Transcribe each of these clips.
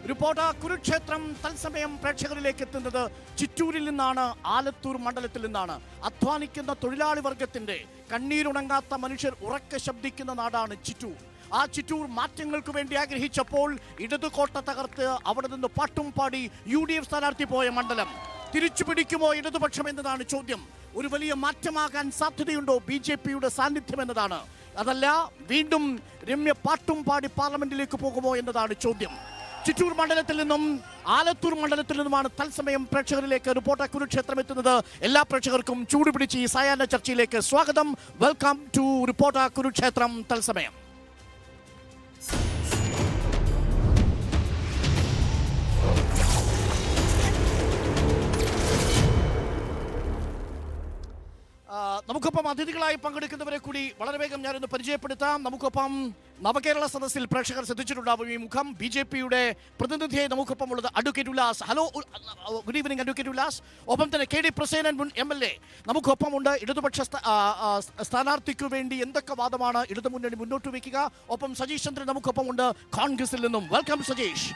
Reporter Kurukshetra തത്സമയം പ്രേക്ഷകരിലേക്ക് എത്തുന്നത് ചിറ്റൂരിൽ നിന്നാണ്, ആലത്തൂർ മണ്ഡലത്തിൽ നിന്നാണ്. അധ്വാനിക്കുന്ന തൊഴിലാളി വർഗത്തിന്റെ കണ്ണീരുണങ്ങാത്ത മനുഷ്യർ ഉറക്കെ ശബ്ദിക്കുന്ന നാടാണ് ചിറ്റൂർ. ആ ചിറ്റൂർ മാറ്റങ്ങൾക്ക് വേണ്ടി ആഗ്രഹിച്ചപ്പോൾ ഇടതുകോട്ട തകർത്ത് അവിടെ നിന്ന് പാട്ടും പാടി UDF സ്ഥാനാർത്ഥി പോയ മണ്ഡലം തിരിച്ചു പിടിക്കുമോ ഇടതുപക്ഷം എന്നതാണ് ചോദ്യം. ഒരു വലിയ മാറ്റമാകാൻ സാധ്യതയുണ്ടോ BJPയുടെ സാന്നിധ്യം എന്നതാണ്. അതല്ല വീണ്ടും രമ്യ പാട്ടും പാടി പാർലമെന്റിലേക്ക് പോകുമോ എന്നതാണ് ചോദ്യം. ചിറ്റൂർ മണ്ഡലത്തിൽ നിന്നും ആലത്തൂർ മണ്ഡലത്തിൽ നിന്നുമാണ് തത്സമയം പ്രേക്ഷകരിലേക്ക് റിപ്പോർട്ടർ കുരുക്ഷേത്രം എത്തുന്നത്. എല്ലാ പ്രേക്ഷകർക്കും ചൂടുപിടിച്ച് ഈ സായാഹ്ന ചർച്ചയിലേക്ക് സ്വാഗതം. വെൽക്കം ടു റിപ്പോർട്ടർ കുരുക്ഷേത്രം തത്സമയം. നമുക്കൊപ്പം അതിഥികളായി പങ്കെടുക്കുന്നവരെ കൂടി വളരെ വേഗം ഞാനൊന്ന് പരിചയപ്പെടുത്താം. നമുക്കൊപ്പം നവകേരള സദസ്സിൽ പ്രേക്ഷകർ ശ്രദ്ധിച്ചിട്ടുണ്ടാവും ഈ മുഖം. BJPയുടെ പ്രതിനിധിയായി നമുക്കൊപ്പം ഉള്ളത് advocate Ullas. Hello, good evening advocate Ullas. ഒപ്പം തന്നെ KD പ്രസേനൻ മുൻ MLA നമുക്കൊപ്പമുണ്ട്. ഇടതുപക്ഷ സ്ഥാനാർത്ഥിക്കു വേണ്ടി എന്തൊക്കെ വാദമാണ് ഇടതുമുന്നണി മുന്നോട്ട് വയ്ക്കുക. ഒപ്പം സജീഷ് ചന്ദ്രൻ നമുക്കൊപ്പമുണ്ട് കോൺഗ്രസിൽ നിന്നും. വെൽക്കം സജീഷ്.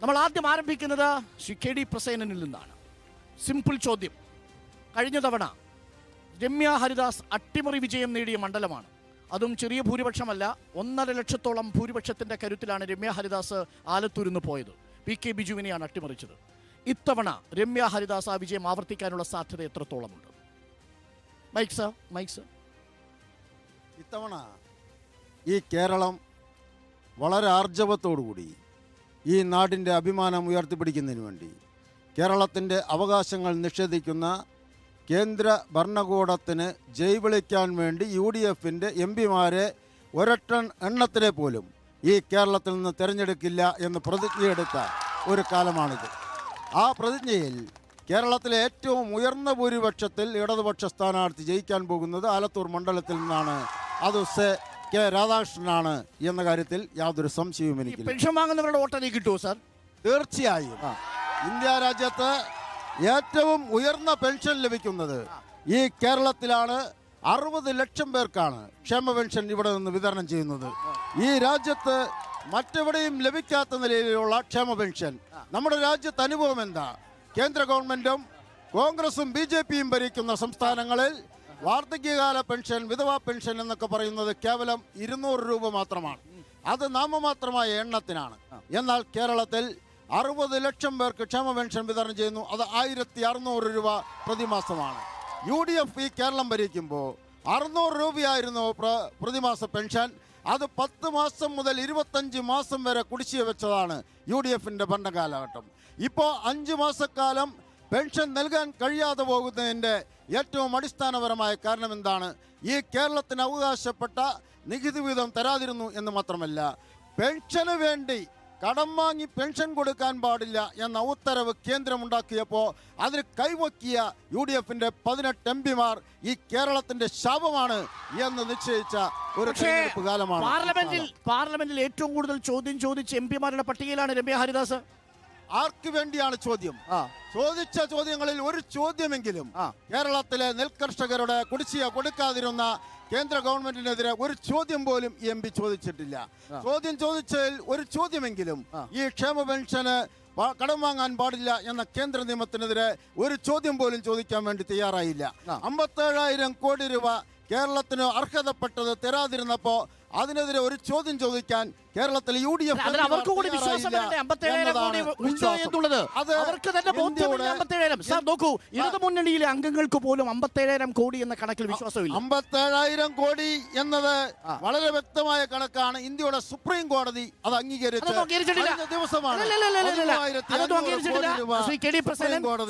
നമ്മൾ ആദ്യം ആരംഭിക്കുന്നത് ശ്രീ KD പ്രസേനനിൽ നിന്നാണ്. സിമ്പിൾ ചോദ്യം. കഴിഞ്ഞ തവണ രമ്യ ഹരിദാസ് അട്ടിമറി വിജയം നേടിയ മണ്ഡലമാണ്. അതും ചെറിയ ഭൂരിപക്ഷമല്ല, 1.5 ലക്ഷത്തോളം ഭൂരിപക്ഷത്തിന്റെ കരുത്തിലാണ് രമ്യ ഹരിദാസ് ആലത്തൂരിൽ നിന്ന് പോയത്. PK ബിജുവിനെയാണ് അട്ടിമറിച്ചത്. ഇത്തവണ രമ്യ ഹരിദാസ് ആ വിജയം ആവർത്തിക്കാനുള്ള സാധ്യത എത്രത്തോളമുണ്ട്? മൈക്സ്. ഇത്തവണ ഈ കേരളം വളരെ ആർജവത്തോടുകൂടി ഈ നാടിൻ്റെ അഭിമാനം ഉയർത്തിപ്പിടിക്കുന്നതിന് വേണ്ടി കേരളത്തിൻ്റെ അവകാശങ്ങൾ നിഷേധിക്കുന്ന കേന്ദ്ര ഭരണകൂടത്തിന് ജയ് വിളിക്കാൻ വേണ്ടി UDFൻ്റെ MPമാരെ ഒരൊറ്റ എണ്ണത്തിനെ പോലും ഈ കേരളത്തിൽ നിന്ന് തിരഞ്ഞെടുക്കില്ല എന്ന് പ്രതിജ്ഞയെടുത്ത ഒരു കാലമാണിത്. ആ പ്രതിജ്ഞയിൽ കേരളത്തിലെ ഏറ്റവും ഉയർന്ന ഭൂരിപക്ഷത്തിൽ ഇടതുപക്ഷ സ്ഥാനാർത്ഥി ജയിക്കാൻ പോകുന്നത് ആലത്തൂർ മണ്ഡലത്തിൽ നിന്നാണ്. അത് K രാധാകൃഷ്ണനാണ് എന്ന കാര്യത്തിൽ യാതൊരു സംശയവും എനിക്കില്ല. പെൻഷൻ വാങ്ങുന്നവരുടെ വോട്ട് കിട്ടുമോ സാർ? തീർച്ചയായും. ഇന്ത്യ രാജ്യത്ത് ഏറ്റവും ഉയർന്ന പെൻഷൻ ലഭിക്കുന്നത് ഈ കേരളത്തിലാണ്. 60 ലക്ഷം പേർക്കാണ് ക്ഷേമ പെൻഷൻ ഇവിടെ നിന്ന് വിതരണം ചെയ്യുന്നത്. ഈ രാജ്യത്ത് മറ്റെവിടെയും ലഭിക്കാത്ത നിലയിലുള്ള ക്ഷേമ പെൻഷൻ. നമ്മുടെ രാജ്യത്ത് അനുഭവം എന്താ? കേന്ദ്ര ഗവൺമെന്റും കോൺഗ്രസും BJPയും ഭരിക്കുന്ന സംസ്ഥാനങ്ങളിൽ വാർദ്ധക്യകാല പെൻഷൻ, വിധവാ പെൻഷൻ എന്നൊക്കെ പറയുന്നത് കേവലം 200 രൂപ മാത്രമാണ്. അത് നാമമാത്രമായ എണ്ണത്തിനാണ്. എന്നാൽ കേരളത്തിൽ 60 ലക്ഷം പേർക്ക് ക്ഷേമ പെൻഷൻ വിതരണം ചെയ്യുന്നു. അത് 1600 രൂപ പ്രതിമാസമാണ്. UDF ഈ കേരളം ഭരിക്കുമ്പോൾ 600 രൂപയായിരുന്നു പ്രതിമാസ പെൻഷൻ. അത് 10 മാസം മുതൽ 25 മാസം വരെ കുടിശ്ശിക വെച്ചതാണ് UDFൻ്റെ ഭരണകാലഘട്ടം. ഇപ്പോൾ 5 മാസക്കാലം പെൻഷൻ നൽകാൻ കഴിയാതെ പോകുന്നതിൻ്റെ ഏറ്റവും അടിസ്ഥാനപരമായ കാരണം എന്താണ്? ഈ കേരളത്തിന് അവകാശപ്പെട്ട നികുതി വിഹിതം തരാതിരുന്നു എന്ന് മാത്രമല്ല, പെൻഷന് വേണ്ടി കടം വാങ്ങി പെൻഷൻ കൊടുക്കാൻ പാടില്ല എന്ന ഉത്തരവ് കേന്ദ്രമുണ്ടാക്കിയപ്പോൾ അതിന് കൈവക്കിയ UDFൻ്റെ 18 MPമാർ ഈ കേരളത്തിന്റെ ശാപമാണ് എന്ന് നിശ്ചയിച്ച ഒരു തെരഞ്ഞെടുപ്പ് കാലമാണ്. പാർലമെന്റിൽ ഏറ്റവും കൂടുതൽ ചോദ്യം ചോദിച്ച MPമാരുടെ പട്ടികയിലാണ് രമ്യ ഹരിദാസ്. ആർക്ക് വേണ്ടിയാണ് ചോദ്യം? ചോദിച്ച ചോദ്യങ്ങളിൽ ഒരു ചോദ്യമെങ്കിലും കേരളത്തിലെ നെൽകർഷകരുടെ കുടിശ്ശിക കൊടുക്കാതിരുന്ന കേന്ദ്ര ഗവൺമെന്റിനെതിരെ ഒരു ചോദ്യം പോലും MP ചോദിച്ചിട്ടില്ല. ചോദ്യം ചോദിച്ചതിൽ ഒരു ചോദ്യമെങ്കിലും ഈ ക്ഷേമ പെൻഷന് കടം വാങ്ങാൻ പാടില്ല എന്ന കേന്ദ്ര നിയമത്തിനെതിരെ ഒരു ചോദ്യം പോലും ചോദിക്കാൻ വേണ്ടി തയ്യാറായില്ല. 57,000 കോടി രൂപ കേരളത്തിന് അർഹതപ്പെട്ടത് തരാതിരുന്നപ്പോ അതിനെതിരെ ഒരു ചോദ്യം ചോദിക്കാൻ കേരളത്തിലെ UDF അവർക്ക് കൂടി വിശ്വാസം വേണ്ടേ? 57,000 കോടി ഉണ്ട് എന്നുള്ളത് അവർക്ക് തന്നെ ബോധ്യമില്ല. 57,000 സാർ നോക്കൂ, ഇടതുമുന്നണിയിലെ അംഗങ്ങൾക്ക് പോലും 57,000 കോടി എന്ന കണക്കിൽ വിശ്വാസമില്ല. 57,000 കോടി എന്നത് വളരെ വ്യക്തമായ കണക്കാണ്. ഇന്ത്യയുടെ സുപ്രീം കോടതി അത് അംഗീകരിച്ച ദിവസമാണ്.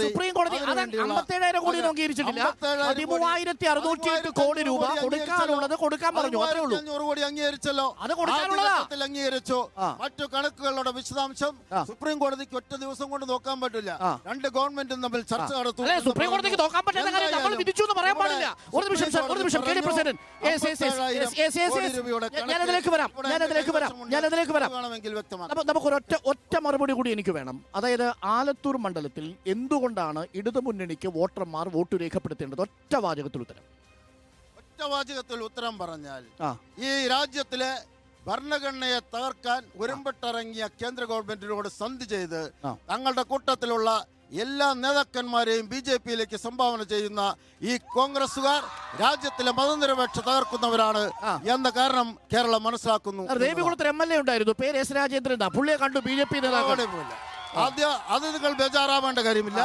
സുപ്രീം കോടതി 57,000 കോടി അംഗീകരിച്ചിട്ടില്ല. 13,608 കോടി രൂപ കൊടുക്കാനുള്ളത് കൊടുക്കാൻ പറഞ്ഞു. 500 കോടി അംഗീകരിച്ചല്ലോ. അത് കൊടുക്കാനുള്ളതാ. അംഗീകരിച്ചു. മറ്റു കണക്കുകളുടെ വിശദാംശം സുപ്രീം കോടതിക്ക് ഒറ്റ ദിവസം കൊണ്ട് നോക്കാൻ പറ്റില്ല. രണ്ട് ഗവൺമെന്റും തമ്മിൽ ചർച്ച നടത്തും. സുപ്രീം കോടതിക്ക് നോക്കാൻ പറ്റുന്ന കാര്യം നമ്മൾ വിധിച്ചു എന്ന് പറയാൻ പാടില്ല. ഒരു നിമിഷം KD പ്രസിഡന്റ്, ഞാനതിലേക്ക് വരാം. നമുക്ക് ഒറ്റ മറുപടി കൂടി എനിക്ക് വേണം. അതായത് ആലത്തൂർ മണ്ഡലത്തിൽ എന്തുകൊണ്ടാണ് ഇടതുമുന്നണിക്ക് വോട്ടർമാർ വോട്ട് രേഖപ്പെടുത്തേണ്ടത്? ഒറ്റ വാചകത്തിൽ ഉത്തരം. ഒറ്റ വാചകത്തിൽ ഉത്തരം പറഞ്ഞാൽ ഈ രാജ്യത്തിലെ ഭരണഘടനയെ തകർക്കാൻ ഒരുമ്പെട്ടിറങ്ങിയ കേന്ദ്ര ഗവൺമെന്റിനോട് സന്ധി ചെയ്ത് തങ്ങളുടെ കൂട്ടത്തിലുള്ള എല്ലാ നേതാക്കന്മാരെയും BJP-യിലേക്ക് സംഭാവന ചെയ്യുന്ന ഈ കോൺഗ്രസുകാർ രാജ്യത്തിലെ മതനിരപേക്ഷ തകർക്കുന്നവരാണ് എന്ന കാരണം കേരളം മനസ്സിലാക്കുന്നു. ദേവികുളത്തിൽ MLA ഉണ്ടായിരുന്നു, പേര് S. രാജേന്ദ്രൻ. പുള്ളിയെ കണ്ടു BJP നേതാക്കൾ. ആദ്യ അതിഥികൾ ബേജാറാവേണ്ട കാര്യമില്ല.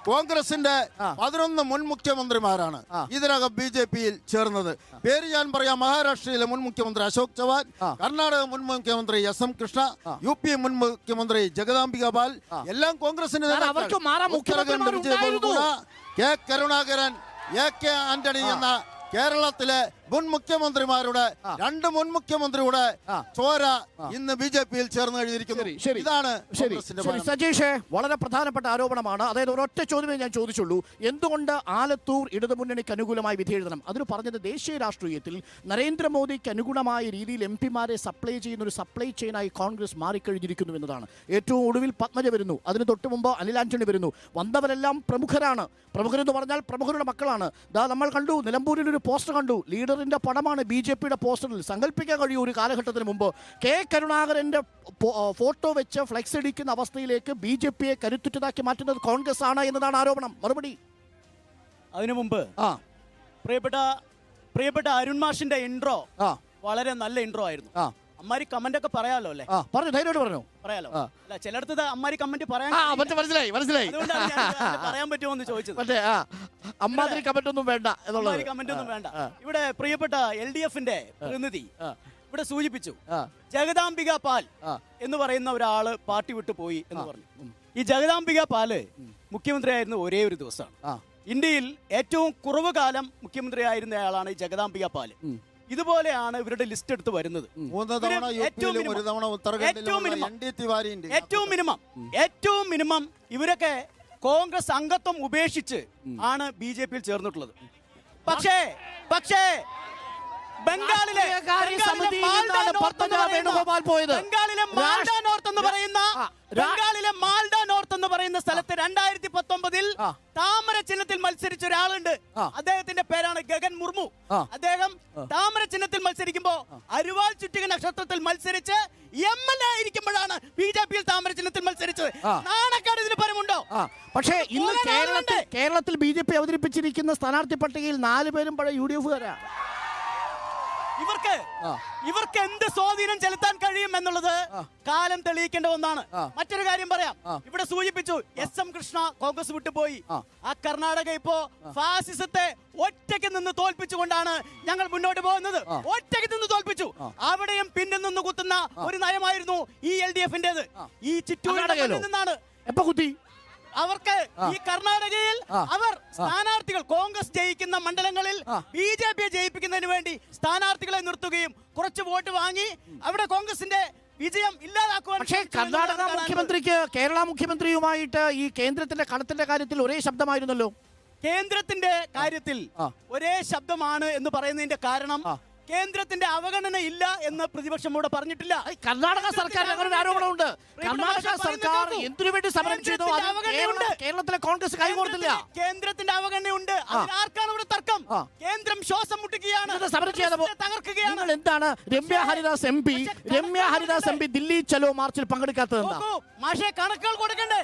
കോൺഗ്രസിന്റെ 11 മുൻ മുഖ്യമന്ത്രിമാരാണ് ഇതിനകം BJP-യിൽ ചേർന്നത്. പേര് ഞാൻ പറയാം. മഹാരാഷ്ട്രയിലെ മുൻ മുഖ്യമന്ത്രി അശോക് ചവാൻ, കർണാടക മുൻ മുഖ്യമന്ത്രി SM കൃഷ്ണ, UP മുൻ മുഖ്യമന്ത്രി ജഗദാംബിക പാൽ, എല്ലാം കോൺഗ്രസിന്റെ K. കരുണാകരൻ, AK ആന്റണി എന്ന കേരളത്തിലെ മുൻ മുഖ്യമന്ത്രിമാരുടെ 2 മുൻ മുഖ്യമന്ത്രിയുടെ ചോര ഇന്ന് BJP-യിൽ ചേർന്ന് എഴുതിയിരിക്കുന്നു. ഇതാണ് സജീഷ്, വളരെ പ്രധാനപ്പെട്ട ആരോപണമാണ്. അതായത് ഒരൊറ്റ ചോദ്യമേ ഞാൻ ചോദിച്ചുള്ളൂ, എന്തുകൊണ്ട് ആലത്തൂർ ഇടതുമുന്നണിക്ക് അനുകൂലമായി വിധി എഴുതണം? അതിന് പറഞ്ഞത് ദേശീയ രാഷ്ട്രീയത്തിൽ നരേന്ദ്രമോദിക്ക് അനുഗുണമായ രീതിയിൽ MP-മാരെ സപ്ലൈ ചെയ്യുന്ന ഒരു സപ്ലൈ ചെയിനായി കോൺഗ്രസ് മാറിക്കഴിഞ്ഞിരിക്കുന്നു എന്നതാണ്. ഏറ്റവും ഒടുവിൽ പത്മജ വരുന്നു, അതിന് തൊട്ട് മുമ്പ് അനിൽ ആന്റണി വരുന്നു. വന്നവരെല്ലാം പ്രമുഖരാണ്. പ്രമുഖരെന്ന് പറഞ്ഞാൽ പ്രമുഖരുടെ മക്കളാണ്. നമ്മൾ കണ്ടു, നിലമ്പൂരിൽ ഒരു പോസ്റ്റർ കണ്ടു, ലീഡറിന്റെ പടമാണ് BJP-യുടെ പോസ്റ്ററിൽ. സങ്കല്പിക്കാൻ കഴിയും ഒരു കാലഘട്ടത്തിന് മുമ്പ് K. കരുണാകരന്റെ ഫോട്ടോ വെച്ച് ഫ്ലെക്സ് അടിക്കുന്ന അവസ്ഥയിലേക്ക് BJP-യെ കരുത്തുറ്റതാക്കി മാറ്റുന്നത് കോൺഗ്രസ് ആണ് എന്നതാണ് ആരോപണം. മറുപടി അതിനു മുമ്പ് പ്രിയപ്പെട്ട അരുൺ മാഷിന്റെ ഇൻട്രോ വളരെ നല്ല ഇൻട്രോ ആയിരുന്നു. അമ്മാരി കമന്റ് ഒക്കെ പറയാലോ അല്ലേ? പറഞ്ഞു, ധൈര്യമായിട്ട് പറഞ്ഞു. പറയാലോ അല്ല, ചിലടത്ത് അമ്മാരി കമന്റ് പറയാൻ മനസ്സിലായി പറയാൻ പറ്റുമോ എന്ന് ചോദിച്ചത്. അമ്മാതിരി കമന്റ് ഒന്നും വേണ്ട, കമന്റ് ഒന്നും വേണ്ട. ഇവിടെ പ്രിയപ്പെട്ട LDF-ന്റെ പ്രതിനിധി ഇവിടെ സൂചിപ്പിച്ചു, ജഗദാംബിക പാൽ എന്ന് പറയുന്ന ഒരാള് പാർട്ടി വിട്ടു പോയി എന്ന് പറഞ്ഞു. ഈ ജഗദാംബിക പാല് മുഖ്യമന്ത്രിയായിരുന്ന ഒരേ ഒരു ദിവസമാണ്. ഇന്ത്യയിൽ ഏറ്റവും കുറവ് കാലം മുഖ്യമന്ത്രിയായിരുന്നയാളാണ് ഈ ജഗദാംബിക പാല്. ഇതുപോലെയാണ് ഇവരുടെ ലിസ്റ്റ് എടുത്ത് വരുന്നത്. ഏറ്റവും മിനിമം ഇവരൊക്കെ കോൺഗ്രസ് അംഗത്വം ഉപേക്ഷിച്ച് ആണ് BJP-യിൽ ചേർന്നിട്ടുള്ളത്. പക്ഷേ ബംഗാളിലെ മാൽഡ നോർത്ത് എന്ന് പറയുന്ന സ്ഥലത്ത് 2019-ൽ താമര ചിഹ്നത്തിൽ മത്സരിച്ച ഒരാളുണ്ട്. അദ്ദേഹത്തിന്റെ പേരാണ് ഗഗൻ മുർമു. അദ്ദേഹം താമര ചിഹ്നത്തിൽ മത്സരിക്കുമ്പോ അരുവാൾ ചുറ്റിക നക്ഷത്രത്തിൽ മത്സരിച്ച് MLA ആയിരിക്കുമ്പോഴാണ് BJP-യിൽ താമര ചിഹ്നത്തിൽ മത്സരിച്ചത്. നാണക്കേട് ഇതിന് പരമുണ്ടോ? പക്ഷേ ഇന്ന് കേരളത്തിൽ BJP അവതരിപ്പിച്ചിരിക്കുന്ന സ്ഥാനാർത്ഥി പട്ടികയിൽ 4 പേരും പഴയ UDF-കാരാണ്. ഇവർക്ക് എന്ത് സ്വാധീനം ചെലുത്താൻ കഴിയും എന്നുള്ളത് കാലം തെളിയിക്കേണ്ട ഒന്നാണ്. മറ്റൊരു കാര്യം പറയാം. ഇവിടെ സൂചിപ്പിച്ചു SM കൃഷ്ണ കോൺഗ്രസ് വിട്ടുപോയി. ആ കർണാടക ഇപ്പോ ഫാസിസത്തെ ഒറ്റയ്ക്ക് നിന്ന് തോൽപ്പിച്ചുകൊണ്ടാണ് ഞങ്ങൾ മുന്നോട്ട് പോകുന്നത്. ഒറ്റയ്ക്ക് നിന്ന് തോൽപ്പിച്ചു. അവിടെയും പിന്നിൽ നിന്ന് കുത്തുന്ന ഒരു നയമായിരുന്നു ഈ LDF-ന്റേത്. ഈ ചിറ്റൂരിൽ നിന്നാണ് എപ്പോ കുത്തി അവർക്ക് ഈ കർണാടകയിൽ അവർ സ്ഥാനാർത്ഥികൾ കോൺഗ്രസ് ജയിക്കുന്ന മണ്ഡലങ്ങളിൽ BJP-യെ ജയിപ്പിക്കുന്നതിന് വേണ്ടി സ്ഥാനാർത്ഥികളെ നിർത്തുകയും കുറച്ച് വോട്ട് വാങ്ങി അവിടെ കോൺഗ്രസിന്റെ വിജയം ഇല്ലാതാക്കുവാൻ. പക്ഷേ കർണാടക മുഖ്യമന്ത്രിക്ക് കേരള മുഖ്യമന്ത്രിയുമായിട്ട് ഈ കേന്ദ്രത്തിന്റെ കടത്തിന്റെ കാര്യത്തിൽ ഒരേ ശബ്ദമായിരുന്നല്ലോ. കേന്ദ്രത്തിന്റെ കാര്യത്തിൽ ഒരേ ശബ്ദമാണ് എന്ന് പറയുന്നതിന്റെ കാരണം കേന്ദ്രത്തിന്റെ അവഗണന ഇല്ല എന്ന് പ്രതിപക്ഷം ഇവിടെ പറഞ്ഞിട്ടില്ല. കർണാടക സർക്കാരിന് അങ്ങനെ ഒരു ആരോപണമുണ്ട്. കർണാടക സർക്കാർ എന്തിനു വേണ്ടി സമരം ചെയ്തു കേരളത്തിലെ കോൺഗ്രസ് കൈകോർത്തില്ല. കേന്ദ്രത്തിന്റെ അവഗണനയുണ്ട്. ആർക്കാണ് ഇവിടെ തർക്കം? കേന്ദ്രം ശ്വാസം മുട്ടിക്കുകയാണ്, സമരം ചെയ്യാതെ തകർക്കുകയാണ്. എന്താണ് രമ്യ ഹരിദാസ് എം പി ദില്ലി ചലോ മാർച്ചിൽ പങ്കെടുക്കാത്തത്? മാഷെ കണക്കുകൾ കൊടുക്കണ്ടേ?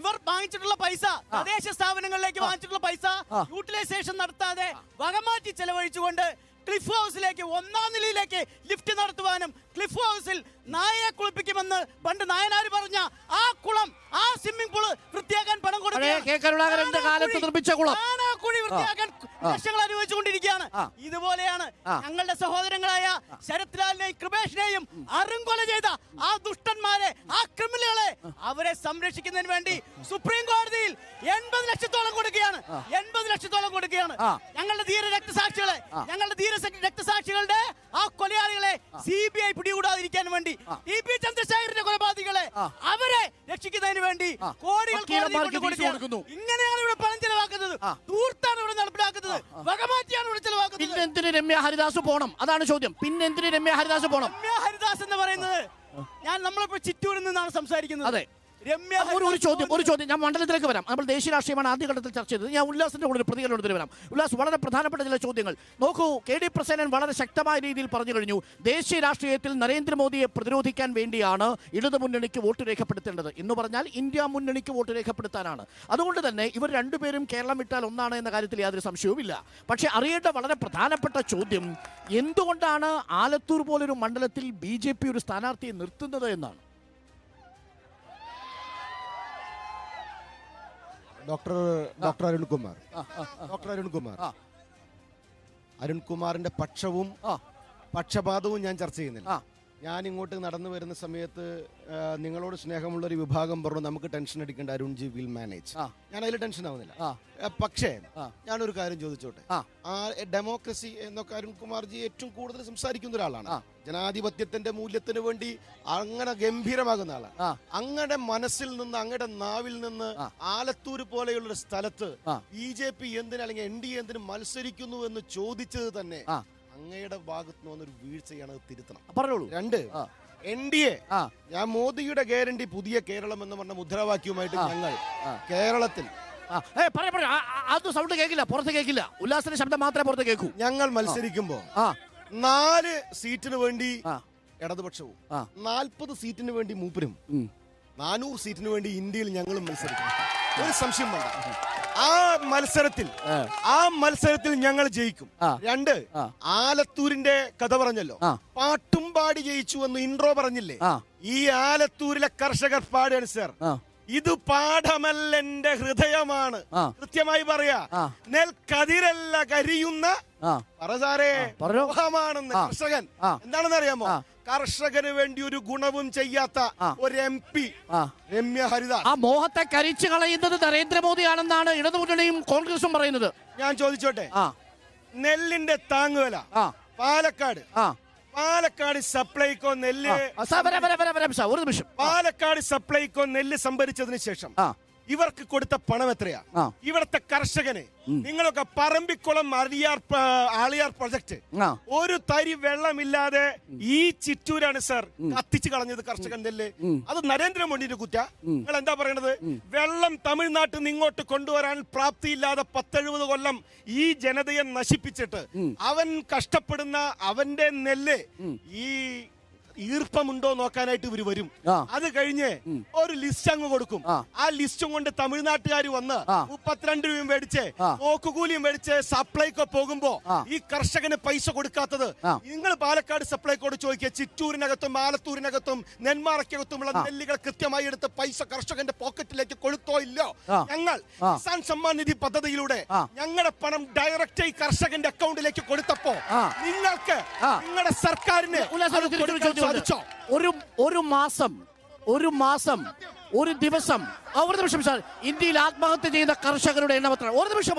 ഇവർ വാങ്ങിച്ചിട്ടുള്ള പൈസ, തദ്ദേശ സ്ഥാപനങ്ങളിലേക്ക് വാങ്ങിച്ചിട്ടുള്ള പൈസ യൂട്ടിലൈസേഷൻ നടത്താതെ വകമാറ്റി ചെലവഴിച്ചുകൊണ്ട് ക്ലിഫ് ഹൗസിലേക്ക് 1-ാം നിലയിലേക്ക് ലിഫ്റ്റ് നടത്തുവാനും ക്ലിഫ് ഹൗസിൽ നായയെ കുളിപ്പിക്കുമെന്ന് പണ്ട് നായനാര് പറഞ്ഞ ആ കുളം, ആ സ്വിമ്മിംഗ് പൂള് വൃത്തിയാക്കാൻ പണം കുഴി വൃത്തിയാക്കാൻ ലക്ഷങ്ങൾ അനുഭവിച്ചുകൊണ്ടിരിക്കുകയാണ്. ഇതുപോലെയാണ് ഞങ്ങളുടെ സഹോദരങ്ങളായ ശരത് ലാലിനെയും കൃപേഷിനെയും അറുങ്കൊല ചെയ്ത ആ ദുഷ്ടന്മാരെ, ആ ക്രിമിനലുകളെ അവരെ സംരക്ഷിക്കുന്നതിന് വേണ്ടി സുപ്രീം കോടതിയിൽ 80 ലക്ഷത്തോളം കൊടുക്കുകയാണ്. 80 ലക്ഷത്തോളം കൊടുക്കുകയാണ്. ഞങ്ങളുടെ ധീര രക്തസാക്ഷികളുടെ ആ കൊലയാളികളെ CBI പിടികൂടാതിരിക്കാൻ വേണ്ടി, TP ചന്ദ്രശേഖരന്റെ കൊലപാതകളെ അവരെ രക്ഷിക്കുന്നതിന് വേണ്ടി കോടികൾ കൊടുക്കുന്നു. ഇങ്ങനെയാണ് ഇവിടെ പണം ചെലവാക്കുന്നത്. ദൂർത്താണ് ഇവിടെ നടപ്പിലാക്കുന്നത്. വകമാറ്റിയാണ് ഇവിടെ ചെലവാക്കുന്നത്. പിന്നെ എന്തിന് രമ്യ ഹരിദാസ് പോണം? അതാണ് ചോദ്യം. പിന്നെ എന്തിന് രമ്യ ഹരിദാസ് പോണം? രമ്യ ഹരിദാസ് എന്ന് പറയുന്നത്, നമ്മളിപ്പോ ചിറ്റൂരിൽ നിന്നാണ് സംസാരിക്കുന്നത്. രമ്യ ഒരു ചോദ്യം ഞാൻ മണ്ഡലത്തിലേക്ക് വരാം. നമ്മൾ ദേശീയ രാഷ്ട്രീയമാണ് ആദ്യഘട്ടത്തിൽ ചർച്ച ചെയ്തത്. ഞാൻ ഉല്ലാസിന്റെ കൂടെ ഒരു പ്രതികരണത്തിന് വരാം. ഉല്ലാസ്, വളരെ പ്രധാനപ്പെട്ട ചില ചോദ്യങ്ങൾ നോക്കൂ. KD പ്രസേനൻ വളരെ ശക്തമായ രീതിയിൽ പറഞ്ഞു കഴിഞ്ഞു, ദേശീയ രാഷ്ട്രീയത്തിൽ നരേന്ദ്രമോദിയെ പ്രതിരോധിക്കാൻ വേണ്ടിയാണ് ഇടതുമുന്നണിക്ക് വോട്ട് രേഖപ്പെടുത്തേണ്ടത് എന്ന് പറഞ്ഞാൽ ഇന്ത്യ മുന്നണിക്ക് വോട്ട് രേഖപ്പെടുത്താനാണ്. അതുകൊണ്ട് തന്നെ ഇവർ രണ്ടുപേരും കേരളം വിട്ടാൽ ഒന്നാണ് എന്ന കാര്യത്തിൽ യാതൊരു സംശയവുമില്ല. പക്ഷേ അറിയേണ്ട വളരെ പ്രധാനപ്പെട്ട ചോദ്യം, എന്തുകൊണ്ടാണ് ആലത്തൂർ പോലൊരു മണ്ഡലത്തിൽ BJP ഒരു സ്ഥാനാർത്ഥിയെ നിർത്തുന്നത് എന്നാണ്. ഡോക്ടർ അരുൺകുമാറിന്റെ പക്ഷവും പക്ഷപാതവും ഞാൻ ചർച്ച ചെയ്യുന്നില്ല. ഞാൻ ഇങ്ങോട്ട് നടന്നു വരുന്ന സമയത്ത് നിങ്ങളോട് സ്നേഹമുള്ള ഒരു വിഭാഗം പറഞ്ഞു നമുക്ക് ടെൻഷൻ അടിക്കേണ്ട, അരുൺജി വിൽ മാനേജ്. ഞാൻ അതിൽ ടെൻഷൻ ആവുന്നില്ല. പക്ഷേ ഞാനൊരു കാര്യം ചോദിച്ചോട്ടെ, ആ ഡെമോക്രസി എന്നൊക്കെ അരുൺകുമാർജി ഏറ്റവും കൂടുതൽ സംസാരിക്കുന്ന ഒരാളാണ്. ജനാധിപത്യത്തിന്റെ മൂല്യത്തിന് വേണ്ടി അങ്ങനെ ഗംഭീരമാകുന്ന ആളാണ്. അങ്ങയുടെ മനസ്സിൽ നിന്ന്, അങ്ങയുടെ നാവിൽ നിന്ന് ആലത്തൂർ പോലെയുള്ള ഒരു സ്ഥലത്ത് BJP എന്തിന് അല്ലെങ്കിൽ NDA എന്തിന് മത്സരിക്കുന്നു എന്ന് ചോദിച്ചത് തന്നെ അങ്ങയുടെ ഭാഗത്ത് നിന്ന് വന്നൊരു വീഴ്ചയാണ്. അത് തിരുത്തണം. പറഞ്ഞോളൂ. 2, NDA ഞാൻ മോദിയുടെ ഗ്യാരണ്ടി പുതിയ കേരളം എന്ന് പറഞ്ഞ മുദ്രാവാക്യവുമായിട്ട് ഞങ്ങൾ കേരളത്തിൽ സൗണ്ട് കേൾക്കില്ല, പുറത്ത് കേൾക്കില്ല. ഉല്ലാസിന്റെ ശബ്ദം മാത്രമേ പുറത്ത് കേൾക്കൂ. ഞങ്ങൾ മത്സരിക്കുമ്പോ 4 സീറ്റിന് വേണ്ടി ഇടതുപക്ഷവും 40 സീറ്റിന് വേണ്ടി മൂപ്പരും 400 സീറ്റിന് വേണ്ടി ഇന്ത്യയിൽ ഞങ്ങളും മത്സരിക്കും. ഒരു സംശയം വേണ്ട. ആ മത്സരത്തിൽ ഞങ്ങൾ ജയിക്കും. 2, ആലത്തൂരിന്റെ കഥ പറഞ്ഞല്ലോ, പാട്ടും പാടി ജയിച്ചു എന്ന് ഇൻട്രോ പറഞ്ഞില്ലേ, ഈ ആലത്തൂരിലെ കർഷകർ പാടാണ് സാർ. ഇത് പാഠമല്ല, എന്റെ ഹൃദയമാണ്. കൃത്യമായി പറയാ, നെൽക്കതിരല്ല കരിയുന്ന ാണെന്ന് കർഷകൻ. എന്താണെന്ന് അറിയാമോ? കർഷകന് വേണ്ടി ഒരു ഗുണവും ചെയ്യാത്ത ഒരു MP രമ്യ ഹരിദാസ്. ആ മോഹത്തെ കരിച്ചു കളയുന്നത് നരേന്ദ്രമോദിയാണെന്നാണ് ഇടതുമുന്നണിയും കോൺഗ്രസും പറയുന്നത്. ഞാൻ ചോദിച്ചോട്ടെ, നെല്ലിന്റെ താങ്ങുവില പാലക്കാട് സപ്ലൈകോ നെല്ല് പാലക്കാട് സപ്ലൈകോ നെല്ല് സംഭരിച്ചതിന് ശേഷം ഇവർക്ക് കൊടുത്ത പണം എത്രയാ? ഇവിടത്തെ കർഷകന് നിങ്ങളൊക്കെ പറമ്പിക്കുളം ആളിയാർ പ്രൊജക്ട് ഒരു തരി വെള്ളമില്ലാതെ ഈ ചിറ്റൂരാണ് സാർ കത്തിച്ചു കളഞ്ഞത് കർഷകൻ നെല്ല്. അത് നരേന്ദ്രമോദിയുടെ കുറ്റ. നിങ്ങൾ എന്താ പറയണത്? വെള്ളം തമിഴ്നാട്ടിൽ നിന്ന് ഇങ്ങോട്ട് കൊണ്ടുവരാൻ പ്രാപ്തിയില്ലാതെ 10-70 കൊല്ലം ഈ ജനതയെ നശിപ്പിച്ചിട്ട് അവൻ കഷ്ടപ്പെടുന്ന അവന്റെ നെല്ല് ഈ ഈർപ്പമുണ്ടോ നോക്കാനായിട്ട് ഇവര് വരും. അത് കഴിഞ്ഞ് ഒരു ലിസ്റ്റ് അങ്ങ് കൊടുക്കും. ആ ലിസ്റ്റും കൊണ്ട് തമിഴ്നാട്ടുകാർ വന്ന് 32 രൂപയും മേടിച്ച് നോക്കുകൂലിയും മേടിച്ച് സപ്ലൈക്കോ പോകുമ്പോ ഈ കർഷകന് പൈസ കൊടുക്കാത്തത് നിങ്ങൾ പാലക്കാട് സപ്ലൈക്കോട് ചോദിക്കുക. ചിറ്റൂരിനകത്തും ആലത്തൂരിനകത്തും നെന്മാറയ്ക്കകത്തുമുള്ള നെല്ലുകൾ കൃത്യമായി എടുത്ത് പൈസ കർഷകന്റെ പോക്കറ്റിലേക്ക് കൊടുത്തോ ഇല്ലോ? ഞങ്ങൾ കിസാൻ സമ്മാൻ നിധി പദ്ധതിയിലൂടെ ഞങ്ങളുടെ പണം ഡയറക്റ്റ് കർഷകന്റെ അക്കൗണ്ടിലേക്ക് കൊടുത്തപ്പോ നിങ്ങൾക്ക് നിങ്ങളുടെ സർക്കാരിന് ഒരു ദിവസം സാർ ഇന്ത്യയിൽ ആത്മഹത്യ ചെയ്ത കർഷകരുടെ എണ്ണം എത്ര? ഒരു നിമിഷം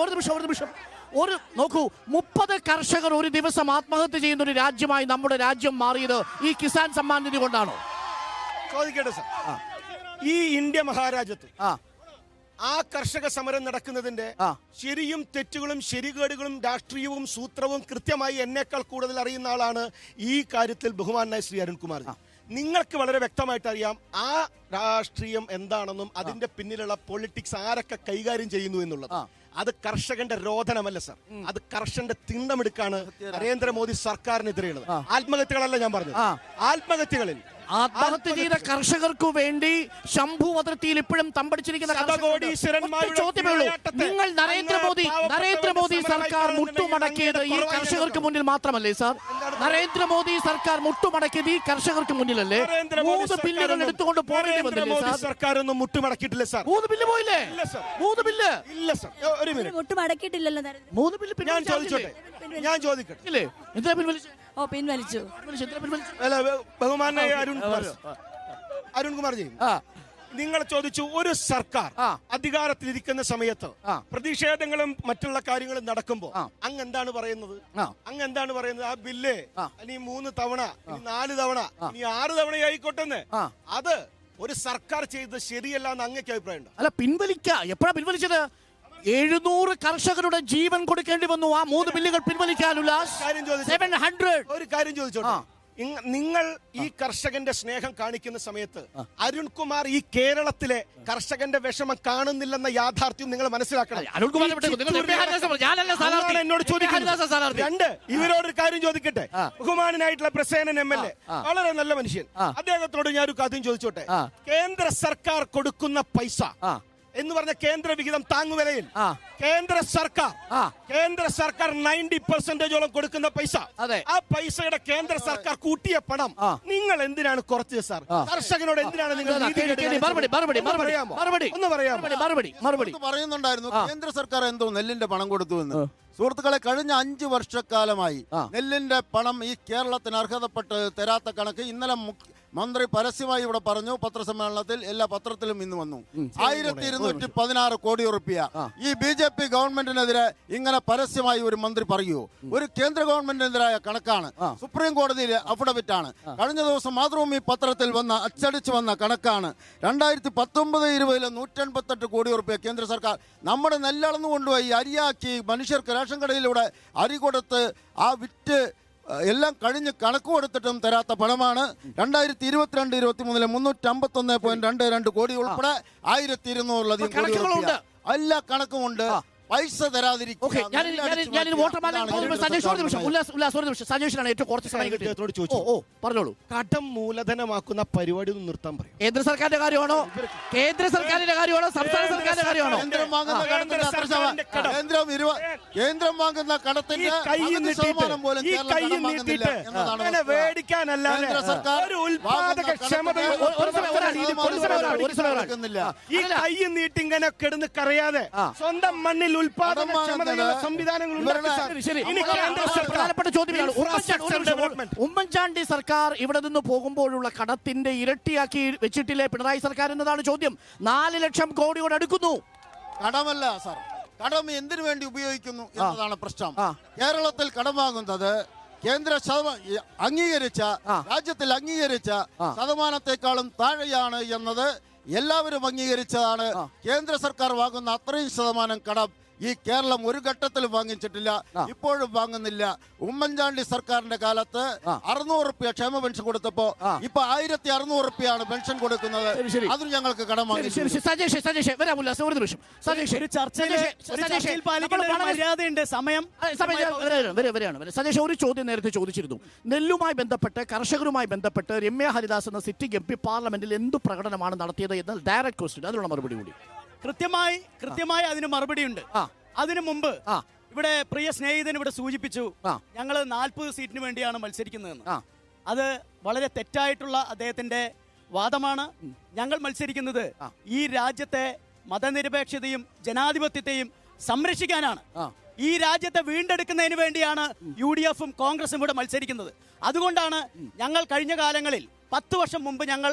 നോക്കൂ, 30 കർഷകർ ഒരു ദിവസം ആത്മഹത്യ ചെയ്യുന്ന ഒരു രാജ്യമായി നമ്മുടെ രാജ്യം മാറിയത് ഈ കിസാൻ സമ്മാൻ നിധി കൊണ്ടാണോ? ചോദിക്കട്ടെ സാർ, ഈ ഇന്ത്യ മഹാരാജ്യത്ത് ആ കർഷക സമരം നടക്കുന്നതിന്റെ ശരിയും തെറ്റുകളും ശരികേടുകളും രാഷ്ട്രീയവും സൂത്രവും കൃത്യമായി എന്നേക്കാൾ കൂടുതൽ അറിയുന്ന ആളാണ് ഈ കാര്യത്തിൽ ബഹുമാനായ ശ്രീ അരുൺകുമാർ. നിങ്ങൾക്ക് വളരെ വ്യക്തമായിട്ട് അറിയാം ആ രാഷ്ട്രീയം എന്താണെന്നും അതിന്റെ പിന്നിലുള്ള പൊളിറ്റിക്സ് ആരൊക്കെ കൈകാര്യം ചെയ്യുന്നു എന്നുള്ളത്. അത് കർഷകന്റെ രോധനമല്ല സർ, അത് കർഷകന്റെ തിണ്ടമെടുക്കാണ് നരേന്ദ്രമോദി സർക്കാരിനെതിരെയുള്ളത്. ആത്മഹത്യകളല്ല ഞാൻ പറഞ്ഞത്. ആത്മഹത്യകളിൽ ആത്മഹത്യ ചെയ്ത കർഷകർക്ക് വേണ്ടി ശംഭു അതിർത്തിയിൽ ഇപ്പോഴും തമ്പടിച്ചിരിക്കുന്ന ചോദ്യമേ ഉള്ളൂ. നിങ്ങൾ നരേന്ദ്രമോദി സർക്കാർ മുട്ടുമടക്കിയത് ഈ കർഷകർക്ക് മുന്നിൽ മാത്രമല്ലേ സാർ? നരേന്ദ്രമോദി സർക്കാർ മുട്ടുമടക്കിയത് ഈ കർഷകർക്ക് മുന്നിലല്ലേ? 3 ബില്ലുകൾ എടുത്തുകൊണ്ട് പോകേണ്ടി വന്നില്ലേ സാർ? സർക്കാർ ഒന്നും മുട്ടുമടക്കിയിട്ടില്ല സാർ. 3 ബില്ല് പോയില്ലേ? 3 ബില്ല് ഇല്ല സാർ. ഒരു മിനിറ്റ്, മുട്ടുമടക്കിയിട്ടില്ലല്ലോ. 3 ബില്ല് ഞാൻ ചോദിക്കട്ടെ ഇല്ലേ? എന്തിനാ പിൻവലിച്ചു? പിൻവലിച്ചു. ബഹുമാനായ അരുൺകുമാർ ജി, നിങ്ങൾ ചോദിച്ചു ഒരു സർക്കാർ അധികാരത്തിലിരിക്കുന്ന സമയത്ത് പ്രതിഷേധങ്ങളും മറ്റുള്ള കാര്യങ്ങളും നടക്കുമ്പോ അങ്ങ് എന്താണ് പറയുന്നത്? ആ ബില്ല് ഇനി 3 തവണ, ഇനി 4 തവണ, ഇനി 6 തവണയായിക്കോട്ടെന്ന്. അത് ഒരു സർക്കാർ ചെയ്തത് ശരിയല്ല എന്ന് അങ്ങേക്ക് അഭിപ്രായം ഉണ്ടോ? അല്ല, എപ്പോഴാ പിൻവലിച്ചത്? 700 കർഷകരുടെ ജീവൻ കൊടുക്കേണ്ടി വന്നു ആ 3 ബില്ലുകൾ പിൻവലിക്കാൻ. ഒരു കാര്യം ചോദിച്ചോട്ടെ, നിങ്ങൾ ഈ കർഷകന്റെ സ്നേഹം കാണിക്കുന്ന സമയത്ത് അരുൺകുമാർ ഈ കേരളത്തിലെ കർഷകന്റെ വിഷമം കാണുന്നില്ലെന്ന യാഥാർത്ഥ്യം നിങ്ങൾ മനസ്സിലാക്കണം. എന്നോട് ചോദിക്കുന്നു. രണ്ട്, ഇവരോടൊരു കാര്യം ചോദിക്കട്ടെ. ബഹുമാനായിട്ടുള്ള പ്രസേനൻ MLA വളരെ നല്ല മനുഷ്യൻ, അദ്ദേഹത്തോട് ഞാൻ ഒരു കാര്യം ചോദിച്ചോട്ടെ. കേന്ദ്ര സർക്കാർ കൊടുക്കുന്ന പൈസ എന്ന് പറഞ്ഞ കേന്ദ്ര വിഹിതം താങ്ങുവിലയിൽ കേന്ദ്ര സർക്കാർ 90% കൊടുക്കുന്ന പൈസ, ആ പൈസയുടെ കേന്ദ്ര സർക്കാർ കൂട്ടിയ പണം നിങ്ങൾ എന്തിനാണ് കുറച്ചത് സാർ? കർഷകനോട് എന്തിനാണ് നിങ്ങൾ പറയുന്നുണ്ടായിരുന്നു കേന്ദ്ര സർക്കാർ എന്തോ നെല്ലിന്റെ പണം കൊടുത്തു എന്ന്. സുഹൃത്തുക്കളെ, കഴിഞ്ഞ 5 വർഷക്കാലമായി നെല്ലിന്റെ പണം ഈ കേരളത്തിന് അർഹതപ്പെട്ട് തരാത്ത കണക്ക് ഇന്നലെ മന്ത്രി പരസ്യമായി ഇവിടെ പറഞ്ഞു. പത്രസമ്മേളനത്തിൽ എല്ലാ പത്രത്തിലും ഇന്ന് വന്നു. 1216 കോടി റുപ്യ ഈ BJP ഗവൺമെന്റിനെതിരെ ഇങ്ങനെ പരസ്യമായി ഒരു മന്ത്രി പറയുമോ? ഒരു കേന്ദ്ര ഗവൺമെന്റിനെതിരായ കണക്കാണ്. സുപ്രീം കോടതിയിലെ അഫിഡവിറ്റ് ആണ്. കഴിഞ്ഞ ദിവസം മാതൃഭൂമി പത്രത്തിൽ അച്ചടിച്ചു വന്ന കണക്കാണ്. 2019-20 188 കോടി റുപ്യ കേന്ദ്ര സർക്കാർ നമ്മുടെ നെല്ലളന്നു കൊണ്ടുപോയി അരിയാക്കി മനുഷ്യർക്ക് റേഷൻ കടയിലൂടെ അരി കൊടുത്ത് ആ വിറ്റ് എല്ലാം കഴിഞ്ഞ് കണക്ക് കൊടുത്തിട്ടും തരാത്ത പണമാണ്. 2022-23 351.22 കോടി ഉൾപ്പെടെ 1200 കോടി രൂപ എല്ലാ കണക്കുമുണ്ട്. പൈസ തരാതിരിക്കും. കടം മൂലധനമാക്കുന്ന പരിപാടി ഒന്ന് നിർത്താൻ പറയും. കേന്ദ്ര സർക്കാരിന്റെ കാര്യമാണോ, കേന്ദ്ര സർക്കാരിന്റെ കാര്യമാണോ, സംസ്ഥാന സർക്കാരിന്റെ കാര്യമാണോ? കേന്ദ്രം വാങ്ങുന്ന കടത്തിന്റെ ശതമാനം പോലും മേടിക്കാനല്ലാതെ ഒരു ഉൽപാദക ക്ഷമത ഈ കൈ നീട്ടിങ്ങനെ കിടന്ന് കറിയാതെ സ്വന്തം മണ്ണിൽ ഉൽപാദനക്ഷമതയുള്ള സംവിധാനങ്ങൾ. പ്രധാനപ്പെട്ട ചോദ്യമാണ് ഉമ്മൻചാണ്ടി സർക്കാർ ഇവിടെ നിന്ന് പോകുമ്പോഴുള്ള കടത്തിന്റെ ഇരട്ടിയാക്കി വെച്ചിട്ടില്ലേ പിണറായി സർക്കാർ എന്നതാണ് ചോദ്യം. 4 ലക്ഷം കോടിയോട് അടുക്കുന്നു. കടമല്ല സാർ, കടം എന്തിനു വേണ്ടി ഉപയോഗിക്കുന്നു എന്നതാണ് പ്രശ്നം. കേരളത്തിൽ കടം വാങ്ങുന്നത് കേന്ദ്ര അംഗീകരിച്ച രാജ്യത്തിൽ അംഗീകരിച്ച ശതമാനത്തെക്കാളും താഴെയാണ് എന്നത് എല്ലാവരും അംഗീകരിച്ചതാണ്. കേന്ദ്ര സർക്കാർ വാങ്ങുന്ന അത്രയും ശതമാനം കടം ഈ കേരളം ഒരു ഘട്ടത്തിലും വാങ്ങിച്ചിട്ടില്ല, ഇപ്പോഴും വാങ്ങുന്നില്ല. ഉമ്മൻചാണ്ടി സർക്കാരിന്റെ കാലത്ത് 600 റുപ്യ ക്ഷേമ പെൻഷൻ കൊടുത്തപ്പോ ഇപ്പൊ 1600 റുപ്യാണ് പെൻഷൻ കൊടുക്കുന്നത്. അതിന് ഞങ്ങൾക്ക് കടം വാങ്ങി. സജേഷ്, ഒരു ചോദ്യം നേരത്തെ ചോദിച്ചിരുന്നു. നെല്ലുമായി ബന്ധപ്പെട്ട് കർഷകരുമായി ബന്ധപ്പെട്ട് രമ്യ ഹരിദാസ് എന്ന സിറ്റിംഗ് MP പാർലമെന്റിൽ എന്ത് പ്രകടനമാണ് നടത്തിയത് എന്നാൽ ഡയറക്റ്റ് ക്വസ്റ്റ്യൻ, അതിനുള്ള മറുപടി കൂടി കൃത്യമായി അതിന് മറുപടിയുണ്ട്. അതിനു മുമ്പ് ഇവിടെ പ്രിയ സ്നേഹിതൻ ഇവിടെ സൂചിപ്പിച്ചു ഞങ്ങൾ 40 സീറ്റിന് വേണ്ടിയാണ് മത്സരിക്കുന്നതെന്ന്. അത് വളരെ തെറ്റായിട്ടുള്ള അദ്ദേഹത്തിന്റെ വാദമാണ്. ഞങ്ങൾ മത്സരിക്കുന്നത് ഈ രാജ്യത്തെ മതനിരപേക്ഷതയും ജനാധിപത്യത്തെയും സംരക്ഷിക്കാനാണ്. ഈ രാജ്യത്തെ വീണ്ടെടുക്കുന്നതിന് വേണ്ടിയാണ് UDF-ഉം കോൺഗ്രസും ഇവിടെ മത്സരിക്കുന്നത്. അതുകൊണ്ടാണ് ഞങ്ങൾ കഴിഞ്ഞ കാലങ്ങളിൽ 10 വർഷം മുമ്പ് ഞങ്ങൾ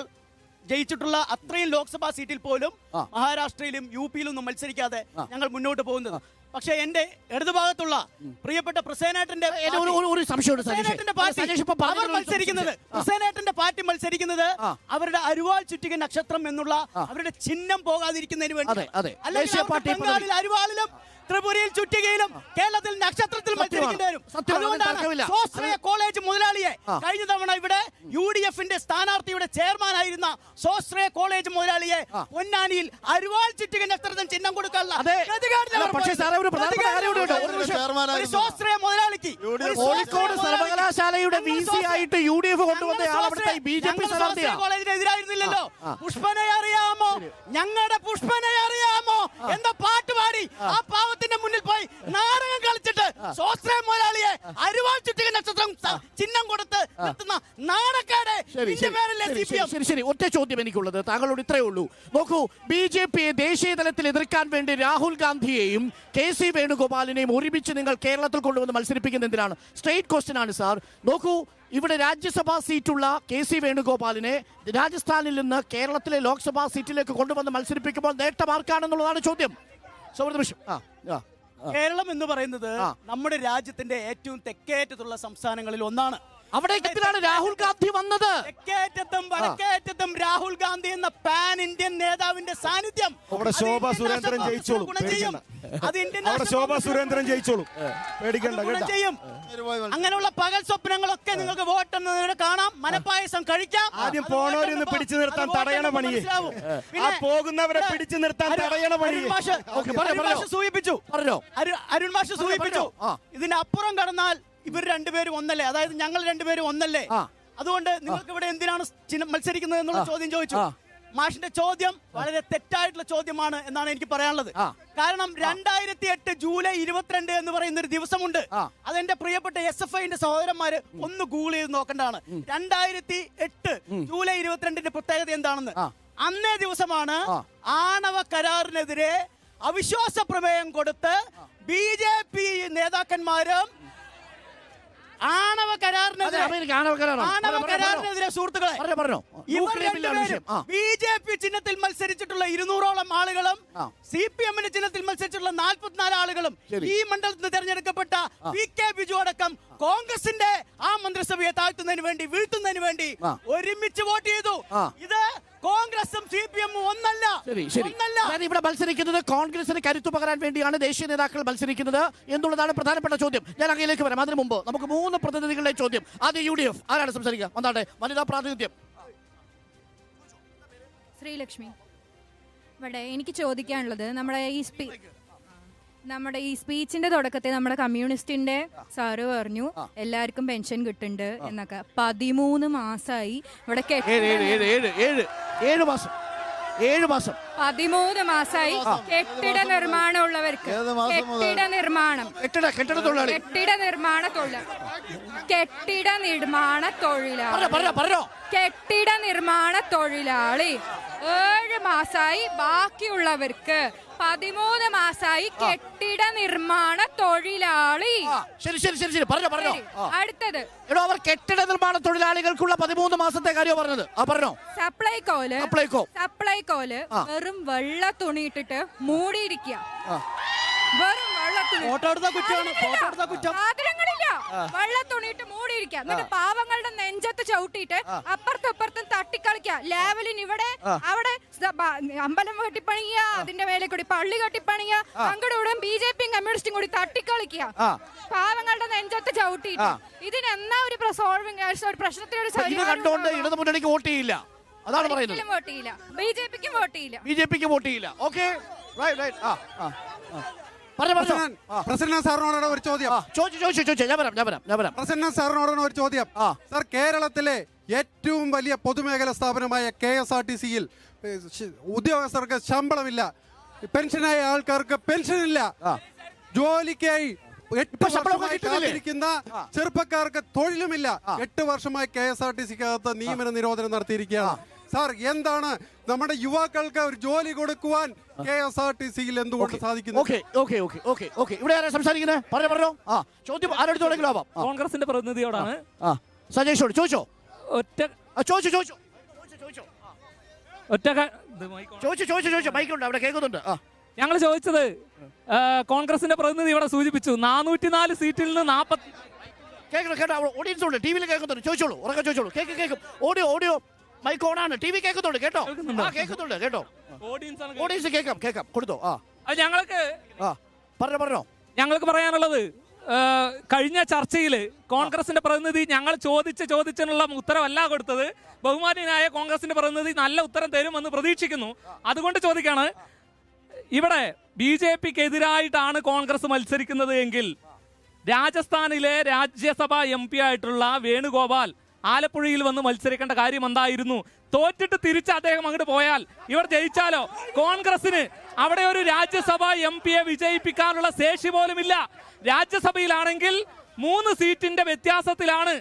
ജയിച്ചിട്ടുള്ള അത്രയും ലോക്സഭാ സീറ്റിൽ പോലും മഹാരാഷ്ട്രയിലും UP-യിലും ഒന്നും മത്സരിക്കാതെ ഞങ്ങൾ മുന്നോട്ട് പോകുന്നത്. പക്ഷെ എന്റെ ഇടതുഭാഗത്തുള്ള പ്രിയപ്പെട്ട പ്രസേനേട്ടന്റെ പാർട്ടി മത്സരിക്കുന്നത് അവരുടെ അരുവാൾ ചുറ്റിക നക്ഷത്രം എന്നുള്ള അവരുടെ ചിഹ്നം പോകാതിരിക്കുന്നതിന് വേണ്ടി. അല്ലെങ്കിൽ അരുവാളിലും ത്രിപുരയിൽ ചുറ്റികയിലും കേരളത്തിൽ നക്ഷത്രത്തിൽ മത്സരിക്കേണ്ടി വരും. അതുകൊണ്ടാണ് സ്വാശ്രയ കോളേജ് മുതലാളിയെ കഴിഞ്ഞ തവണ ഇവിടെ UDF-ന്റെ സ്ഥാനാർത്ഥിയുടെ ചെയർമാനായിരുന്ന സ്വാശ്രയ കോളേജ് മുതലാളിയെ പൊന്നാനിയിൽ അരുവാൾ ചുറ്റിക നക്ഷത്രത്തിന് ചിഹ്നം കൊടുക്കാനുള്ള സ്വാശ്രയ മുതലാളിക്ക് കോഴിക്കോട് സർവകലാശാലയുടെ VC ആയിട്ട് UDF കൊണ്ടുവന്ന BJP കോളേജിനെതിരായിരുന്നില്ലല്ലോ. പുഷ്പനെ അറിയാമോ, ഞങ്ങളുടെ പുഷ്പനെ അറിയാമോ എന്ന പാട്ടുപാടി ആ പാവത്തിന്റെ മുന്നിൽ പോയി നാടകം കളിച്ചിട്ട് സ്വാശ്രയ മുതലാളിയെ അരുവാൾ ചുറ്റിക നക്ഷത്രം ചിഹ്നം കൊടുത്ത് നിർത്തുന്ന നാടക്കാട്. ശരി, ഒറ്റ ചോദ്യം എനിക്കുള്ളത് താങ്കളോട് ഇത്രയേ ഉള്ളൂ. നോക്കൂ, BJP-യെ ദേശീയ തലത്തിൽ എതിർക്കാൻ വേണ്ടി രാഹുൽ ഗാന്ധിയെയും KC വേണുഗോപാലിനെയും ഒരുമിച്ച് നിങ്ങൾ കേരളത്തിൽ കൊണ്ടുവന്ന് മത്സരിപ്പിക്കുന്ന എന്തിനാണ്? സ്ട്രെയിറ്റ് ക്വസ്റ്റ്യൻ ആണ് സാർ. നോക്കൂ, ഇവിടെ രാജ്യസഭാ സീറ്റുള്ള KC വേണുഗോപാലിനെ രാജസ്ഥാനിൽ നിന്ന് കേരളത്തിലെ ലോക്സഭാ സീറ്റിലേക്ക് കൊണ്ടുവന്ന് മത്സരിപ്പിക്കുമ്പോൾ നേട്ടം ആർക്കാണെന്നുള്ളതാണ് ചോദ്യം. കേരളം എന്ന് പറയുന്നത് നമ്മുടെ രാജ്യത്തിന്റെ ഏറ്റവും തെക്കേറ്റത്തുള്ള സംസ്ഥാനങ്ങളിൽ ഒന്നാണ്. അവിടേക്കത്തിലാണ് രാഹുൽ ഗാന്ധി വന്നത്. തെക്കേറ്റത്തും വടക്കേറ്റത്തും രാഹുൽ ഗാന്ധി എന്ന പാൻ ഇന്ത്യൻ നേതാവിന്റെ സാന്നിധ്യം അവിടെ ശോഭാ സുരേന്ദ്രൻ ജയിച്ചോളും. അവിടെ ശോഭാ സുരേന്ദ്രൻ ജയിച്ചോളും, പേടിക്കണ്ട കേട്ടോ. ചെയ്യും. അങ്ങനെയുള്ള പകൽ സ്വപ്നങ്ങളൊക്കെ നിങ്ങൾക്ക് വോട്ടെണ്ണുന്നതിന് കാണാം. മനപ്പായസം കഴിക്കാം. ആദ്യം പോണവരൊന്ന് പിടിച്ചു നിർത്താൻ തടയണ പണിയെ, ആ പോകുന്നവരെ പിടിച്ചു നിർത്താൻ തടയണ പണിയെ. സൂചിപ്പിച്ചു പറഞ്ഞോ അരുൺ മാഷ് സൂചിപ്പിച്ചു. ഇതിന്റെ അപ്പുറം കടന്നാൽ ഇവർ രണ്ടുപേരും ഒന്നല്ലേ, അതായത് ഞങ്ങൾ രണ്ടുപേരും ഒന്നല്ലേ, അതുകൊണ്ട് നിങ്ങൾക്ക് ഇവിടെ എന്തിനാണ് മത്സരിക്കുന്നത് എന്നുള്ള ചോദ്യം ചോദിച്ചു. മാഷിന്റെ ചോദ്യം വളരെ തെറ്റായിട്ടുള്ള ചോദ്യമാണ് എന്നാണ് എനിക്ക് പറയാനുള്ളത്. കാരണം 2008 ജൂലൈ 22 എന്ന് പറയുന്ന ഒരു ദിവസമുണ്ട്. അതെന്റെ പ്രിയപ്പെട്ട SFIന്റെ സഹോദരന്മാര് ഒന്ന് ഗൂഗിൾ ചെയ്ത് നോക്കേണ്ടതാണ്. 2008 ജൂലൈ 22ന്റെ പ്രത്യേകത എന്താണെന്ന്. അന്നേ ദിവസമാണ് ആണവ കരാറിനെതിരെ അവിശ്വാസ പ്രമേയം കൊടുത്ത് BJP നേതാക്കന്മാരും ആണവ കരാറിനെതിരെ സുഹൃത്തുക്കളെ BJP ചിഹ്നത്തിൽ മത്സരിച്ചിട്ടുള്ള 200ഓളം ആളുകളും CPM ചിഹ്നത്തിൽ മത്സരിച്ചിട്ടുള്ള 44 ആളുകളും ഈ മണ്ഡലത്തിൽ നിന്ന് തെരഞ്ഞെടുക്കപ്പെട്ട PK ബിജു അടക്കം കോൺഗ്രസിന്റെ ആ മന്ത്രിസഭയെ താഴ്ത്തുന്നതിന് വേണ്ടി, വീഴ്ത്തുന്നതിന് വേണ്ടി ഒരുമിച്ച് വോട്ട് ചെയ്തു. ഇത് കോൺഗ്രസും CPM ഒന്നല്ല. ഇവിടെ മത്സരിക്കുന്നത് കോൺഗ്രസിന് കരുത്തു പകരാൻ വേണ്ടിയാണ് ദേശീയ നേതാക്കൾ മത്സരിക്കുന്നത് എന്നുള്ളതാണ് പ്രധാനപ്പെട്ട ചോദ്യം. ഞാൻ അങ്ങയിലേക്ക് വരാം. അതിനു മുമ്പ് നമുക്ക് 3 പ്രതിനിധികളുടെ ചോദ്യം. ആദ്യം UDF ആരാണ് സംസാരിക്കുക? വന്നാട്ടെ, വനിതാ പ്രാതിനിധ്യം. ശ്രീലക്ഷ്മി. ഇവിടെ എനിക്ക് ചോദിക്കാനുള്ളത്, നമ്മുടെ ഈ സ്പീച്ചിന്റെ തുടക്കത്തിൽ നമ്മുടെ കമ്മ്യൂണിസ്റ്റിന്റെ സാറ് പറഞ്ഞു എല്ലാവർക്കും പെൻഷൻ കിട്ടുന്നുണ്ട് എന്നൊക്കെ. 13 മാസമായി ഇവിടെ 7 മാസം 13 മാസമായി കെട്ടിട നിർമ്മാണം ഉള്ളവർക്ക് കെട്ടിട നിർമ്മാണം തൊഴിലാളി 7 മാസമായി, ബാക്കിയുള്ളവർക്ക് 13 മാസമായി കെട്ടിട നിർമ്മാണ തൊഴിലാളി. ശരി പറഞ്ഞോ. അടുത്തത് അവർ കെട്ടിട നിർമ്മാണ തൊഴിലാളികൾക്കുള്ള 13 മാസത്തെ കാര്യം പറഞ്ഞത്. പറഞ്ഞോ. സപ്ലൈകോല് വെറും വെള്ള തുണിയിട്ടിട്ട് മൂടിയിരിക്കുക. വെറും വെള്ള തുണി, സാധനങ്ങളില്ല, വെള്ള തുണിയിട്ട് മൂടിയിരിക്കുക. എന്നിട്ട് പാവങ്ങളുടെ നെഞ്ചത്ത് ചവിട്ടിയിട്ട് അപ്പുറത്തും ഇപ്പുറത്തും തട്ടിക്കളിക്കുക. ലാവലിന് ഇവിടെ അവിടെ അമ്പലം കെട്ടിപ്പണിയുക, അതിന്റെ മേലെ കൂടി പള്ളി കെട്ടിപ്പണിയുക, അങ്ങോട്ടും BJPയും കമ്മ്യൂണിസ്റ്റും കൂടി തട്ടിക്കളിക്കുക. പാവങ്ങളുടെ നെഞ്ചത്ത് ചവിട്ടിയിട്ട് ഇതിനെന്നാ ഒരു പ്രശ്നത്തിനൊരു കണ്ടുകൊണ്ട് ഇടതു മുന്നണിക്ക് വോട്ട് ചെയ്യില്ല, അതാണ് പറയുന്നത്. വോട്ട് ചെയ്യില്ല, BJPക്കും വോട്ട് ചെയ്യില്ല. ഓക്കെ, പ്രസിഡന്റ് സാറിനോടാണ് ഒരു ചോദ്യം. ഞാൻ വരാം. പ്രസിഡന്റ് സാറിനോടാണ് ഒരു ചോദ്യം. സാർ, കേരളത്തിലെ ഏറ്റവും വലിയ പൊതുമേഖലാ സ്ഥാപനമായ KSRTCയിൽ ഉദ്യോഗസ്ഥർക്ക് ശമ്പളമില്ല, പെൻഷനായ ആൾക്കാർക്ക് പെൻഷനില്ല, ജോലിക്കായി 8 വർഷമായി കാത്തിരിക്കുന്ന ചെറുപ്പക്കാർക്ക് തൊഴിലുമില്ല. 8 വർഷമായി KSRTCക്കകത്ത് നിയമന നിരോധനം നടത്തിയിരിക്കുകയാണ്. സാർ, എന്താണ് നമ്മുടെ യുവാക്കൾക്ക് ഒരു ജോലി കൊടുക്കുവാൻ KSRTCയിൽ എന്തുകൊണ്ട് സാധിക്കുന്നു? ഇവിടെ ആരാ സംസാരിക്കുന്നത്? പറഞ്ഞോ. ചോദ്യം ആരോടെങ്കിലും ആവാം. കോൺഗ്രസിന്റെ പ്രതിനിധിയോടാണ്. സജേഷോട് ചോദിച്ചോ. ചോദിച്ചോ. മൈക്കുണ്ട്, അവിടെ കേൾക്കുന്നുണ്ട്. ഞങ്ങൾ ചോദിച്ചത്, കോൺഗ്രസിന്റെ പ്രതിനിധി ഇവിടെ സൂചിപ്പിച്ചു 404 സീറ്റിൽ നിന്ന് 40. കേട്ടോ, ഓഡിയൻസ് ഉണ്ട്, ടി വിയിൽ കേൾക്കുന്നുണ്ട്. ചോദിച്ചോളൂ, ഉറക്കെ ചോദിച്ചോളൂ. കേൾക്കും. ഓഡിയോ മൈക്ക് ഓണാണ്, TV കേൾക്കുന്നുണ്ട്. കേട്ടോ. ഓഡിയൻസ് കേൾക്കാം. കൊടുത്തോ. ഞങ്ങൾക്ക് പറഞ്ഞോ. ഞങ്ങൾക്ക് പറയാനുള്ളത്, കഴിഞ്ഞ ചർച്ചയിൽ കോൺഗ്രസിന്റെ പ്രതിനിധി ഞങ്ങൾ ചോദിച്ചതിനുള്ള ഉത്തരവല്ല കൊടുത്തത്. ബഹുമാന്യനായ കോൺഗ്രസിന്റെ പ്രതിനിധി നല്ല ഉത്തരം തരുമെന്ന് പ്രതീക്ഷിക്കുന്നു. അതുകൊണ്ട് ചോദിക്കാണ്, ഇവിടെ BJPക്കെതിരായിട്ടാണ് കോൺഗ്രസ് മത്സരിക്കുന്നത് എങ്കിൽ രാജസ്ഥാനിലെ രാജ്യസഭാ MP ആയിട്ടുള്ള വേണുഗോപാൽ ആലപ്പുഴയിൽ വന്ന് മത്സരിക്കേണ്ട കാര്യം എന്തായിരുന്നു? തോറ്റിട്ട് തിരിച്ച് അദ്ദേഹം അങ്ങോട്ട് പോയാൽ ഇവർ ജയിച്ചാലോ? കോൺഗ്രസിന് അവിടെ ഒരു രാജ്യസഭാ MPയെ വിജയിപ്പിക്കാനുള്ള ശേഷി പോലുമില്ല. രാജ്യസഭയിലാണെങ്കിൽ 3 സീറ്റിന്റെ വ്യത്യാസത്തിലാണ്